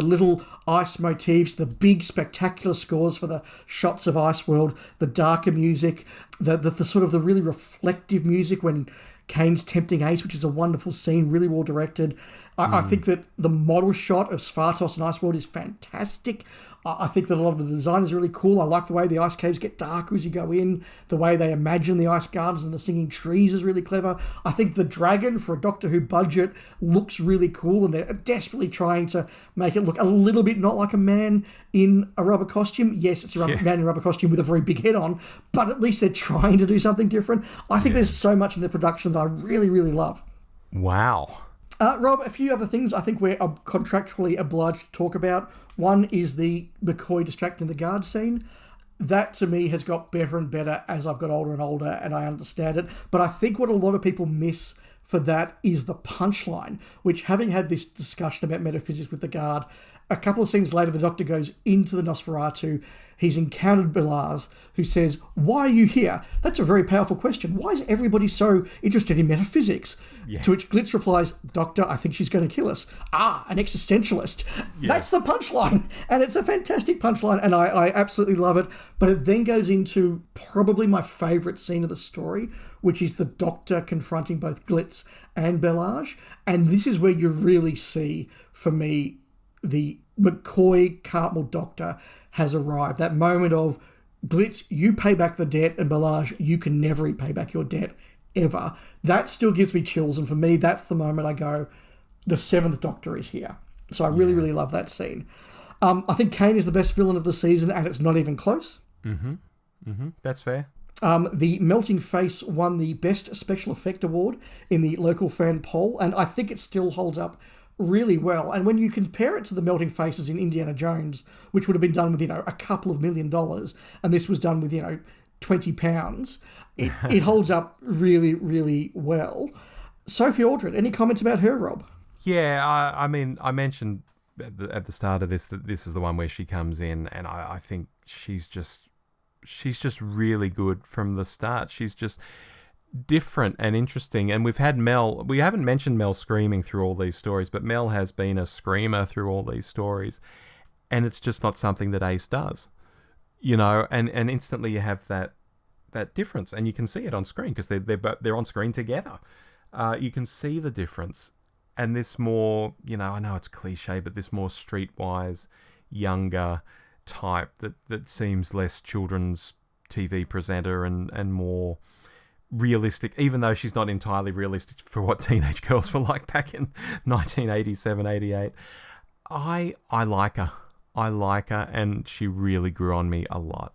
little ice motifs, the big spectacular scores for the shots of Iceworld, the darker music, the sort of the really reflective music when Kane's tempting Ace, which is a wonderful scene, really well directed. I think that the model shot of Svartos and Iceworld is fantastic. I think that a lot of the design is really cool. I like the way the ice caves get darker as you go in. The way they imagine the ice gardens and the singing trees is really clever. I think the dragon, for a Doctor Who budget, looks really cool, and they're desperately trying to make it look a little bit not like a man in a rubber costume. Yes, it's a man in a rubber costume with a very big head on, but at least they're trying to do something different. I think there's so much in the production that I really, really love. Wow. Rob, a few other things I think we're contractually obliged to talk about. One is the McCoy distracting the guard scene. That, to me, has got better and better as I've got older and older, and I understand it. But I think what a lot of people miss for that is the punchline, which, having had this discussion about metaphysics with the guard, a couple of scenes later, the Doctor goes into the Nosferatu. He's encountered Belaz, who says, "Why are you here?" That's a very powerful question. Why is everybody so interested in metaphysics? Yeah. To which Glitz replies, "Doctor, I think she's going to kill us." Ah, an existentialist. Yeah. That's the punchline. And it's a fantastic punchline, and I absolutely love it. But it then goes into probably my favourite scene of the story, which is the Doctor confronting both Glitz and Belage. And this is where you really see, for me, the McCoy Cartmel Doctor has arrived. That moment of, Glitz, you pay back the debt, and Belage, you can never repay back your debt, ever. That still gives me chills, and for me, that's the moment I go, the Seventh Doctor is here. So I really, really love that scene. I think Kane is the best villain of the season, and it's not even close. That's fair. The Melting Face won the Best Special Effect Award in the local fan poll, and I think it still holds up really well. And when you compare it to the melting faces in Indiana Jones, which would have been done with, a couple of $1 million, and this was done with, £20, it holds up really, really well. Sophie Aldred, any comments about her, Rob? Yeah, I mean, I mentioned at the start of this that this is the one where she comes in, and I think she's just really good from the start. She's just different and interesting, and we've had Mel. We haven't mentioned Mel screaming through all these stories, but Mel has been a screamer through all these stories, and it's just not something that Ace does, and instantly you have that difference, and you can see it on screen because they're on screen together. You can see the difference, and this more, I know it's cliche, but this more streetwise, younger type that seems less children's TV presenter and more realistic, even though she's not entirely realistic for what teenage girls were like back in 1987, 88. I like her. I like her, and she really grew on me a lot.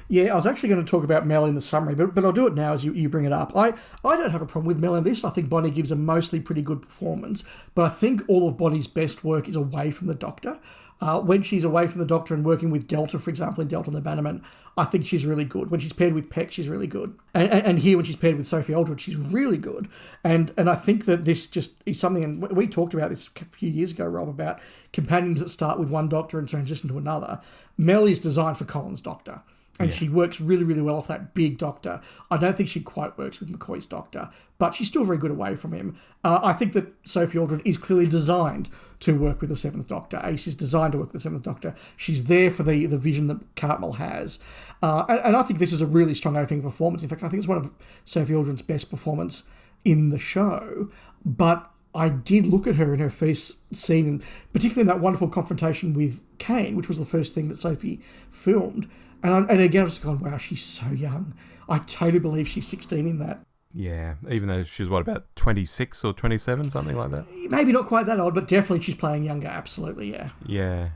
Yeah, I was actually going to talk about Mel in the summary, but I'll do it now as you bring it up. I don't have a problem with Mel in this. I think Bonnie gives a mostly pretty good performance, but I think all of Bonnie's best work is away from the Doctor. When she's away from the Doctor and working with Delta, for example, in Delta and the Bannermen, I think she's really good. When she's paired with Peck, she's really good. And here, when she's paired with Sophie Aldred, she's really good. And I think that this just is something, and we talked about this a few years ago, Rob, about companions that start with one Doctor and transition to another. Mel is designed for Colin's Doctor. And she works really, really well off that big Doctor. I don't think she quite works with McCoy's Doctor, but she's still very good away from him. I think that Sophie Aldred is clearly designed to work with the Seventh Doctor. Ace is designed to work with the Seventh Doctor. She's there for the vision that Cartmel has. And I think this is a really strong opening performance. In fact, I think it's one of Sophie Aldred's best performance in the show. But I did look at her in her first scene, and particularly in that wonderful confrontation with Kane, which was the first thing that Sophie filmed. And again, I've just gone, wow, she's so young. I totally believe she's 16 in that. Yeah, even though she's, about 26 or 27, something like that? Maybe not quite that old, but definitely she's playing younger, absolutely, yeah. Yeah,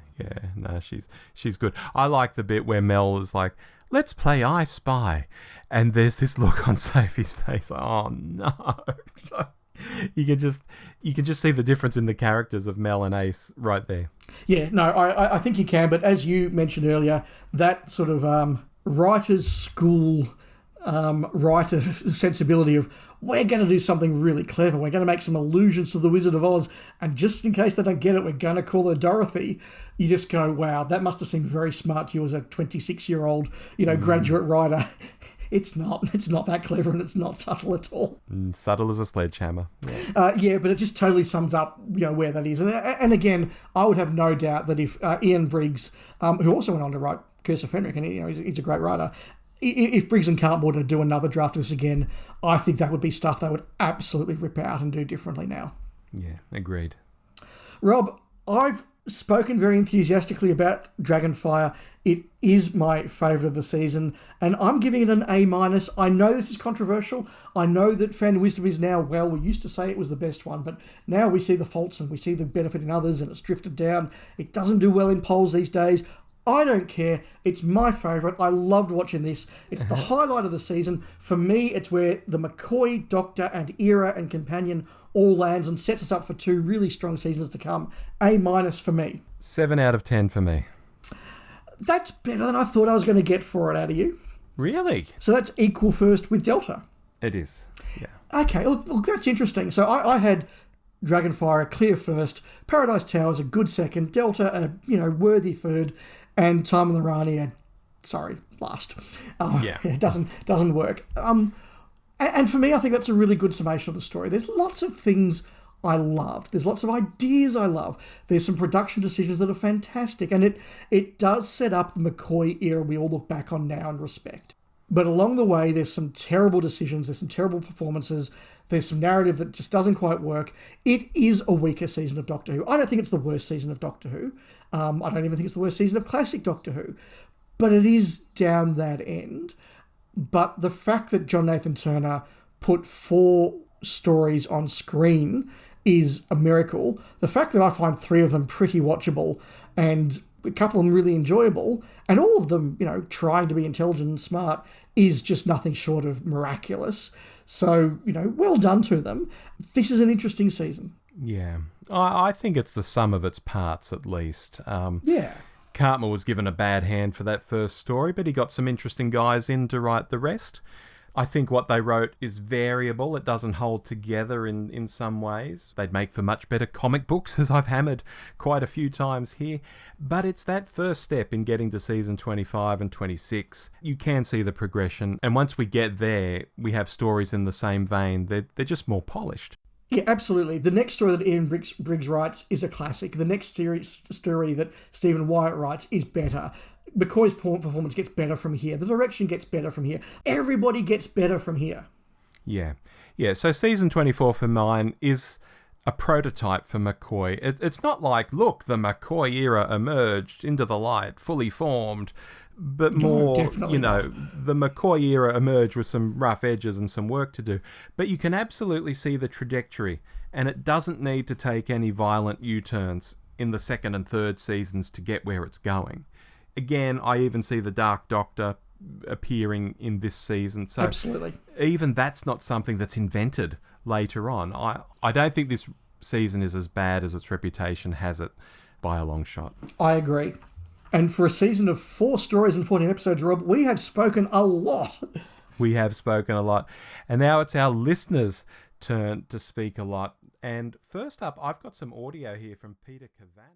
no, she's good. I like the bit where Mel is like, let's play I Spy. And there's this look on Sophie's face, like, oh no. You can just see the difference in the characters of Mel and Ace right there. Yeah, no, I think you can, but as you mentioned earlier, that sort of writer's school writer sensibility of, we're going to do something really clever, we're going to make some allusions to the Wizard of Oz, and just in case they don't get it, we're going to call her Dorothy. You just go, wow, that must have seemed very smart to you as a 26-year-old, graduate writer. It's not that clever, and it's not subtle at all. Subtle as a sledgehammer. Yeah, but it just totally sums up, where that is. And again, I would have no doubt that if Ian Briggs, who also went on to write Curse of Fenric, and he's a great writer, if Briggs and Cartmore were to do another draft of this again, I think that would be stuff they would absolutely rip out and do differently now. Yeah, agreed. Rob, I've spoken very enthusiastically about Dragonfire. It is my favourite of the season, and I'm giving it an A-. I know this is controversial. I know that fan wisdom is now, well, we used to say it was the best one, but now we see the faults and we see the benefit in others, and it's drifted down. It doesn't do well in polls these days. I don't care. It's my favourite. I loved watching this. It's the highlight of the season. For me, it's where the McCoy, Doctor, and Era and Companion all lands and sets us up for 2 really strong seasons to come. A- for me. 7 out of 10 for me. That's better than I thought I was going to get for it out of you. Really? So that's equal first with Delta. It is, yeah. Okay, look, that's interesting. So I had Dragonfire a clear first, Paradise Towers a good second, Delta a worthy third, and Time on the Rani last. It doesn't work. And for me, I think that's a really good summation of the story. There's lots of things I loved. There's lots of ideas I love. There's some production decisions that are fantastic, and it does set up the McCoy era we all look back on now and respect. But along the way, there's some terrible decisions, there's some terrible performances, there's some narrative that just doesn't quite work. It is a weaker season of Doctor Who. I don't think it's the worst season of Doctor Who. I don't even think it's the worst season of classic Doctor Who. But it is down that end. But the fact that John Nathan Turner put 4 stories on screen is a miracle. The fact that I find 3 of them pretty watchable and a couple of them really enjoyable, and all of them, trying to be intelligent and smart, is just nothing short of miraculous. So, well done to them. This is an interesting season. Yeah. I think it's the sum of its parts, at least. Yeah. Cartmore was given a bad hand for that first story, but he got some interesting guys in to write the rest. I think what they wrote is variable. It doesn't hold together in some ways. They'd make for much better comic books, as I've hammered quite a few times here. But it's that first step in getting to season 25 and 26. You can see the progression. And once we get there, we have stories in the same vein. They're just more polished. Yeah, absolutely. The next story that Ian Briggs writes is a classic. The next story that Stephen Wyatt writes is better. McCoy's performance gets better from here. The direction gets better from here. Everybody gets better from here. Yeah. So season 24 for mine is a prototype for McCoy. It's not like, look, the McCoy era emerged into the light, fully formed, but more, the McCoy era emerged with some rough edges and some work to do. But you can absolutely see the trajectory, and it doesn't need to take any violent U-turns in the second and third seasons to get where it's going. Again, I even see the Dark Doctor appearing in this season. So absolutely. Even that's not something that's invented later on. I don't think this season is as bad as its reputation has it by a long shot. I agree. And for a season of 4 stories and 14 episodes, Rob, we have spoken a lot. We have spoken a lot. And now it's our listeners' turn to speak a lot. And first up, I've got some audio here from Peter Kavanagh.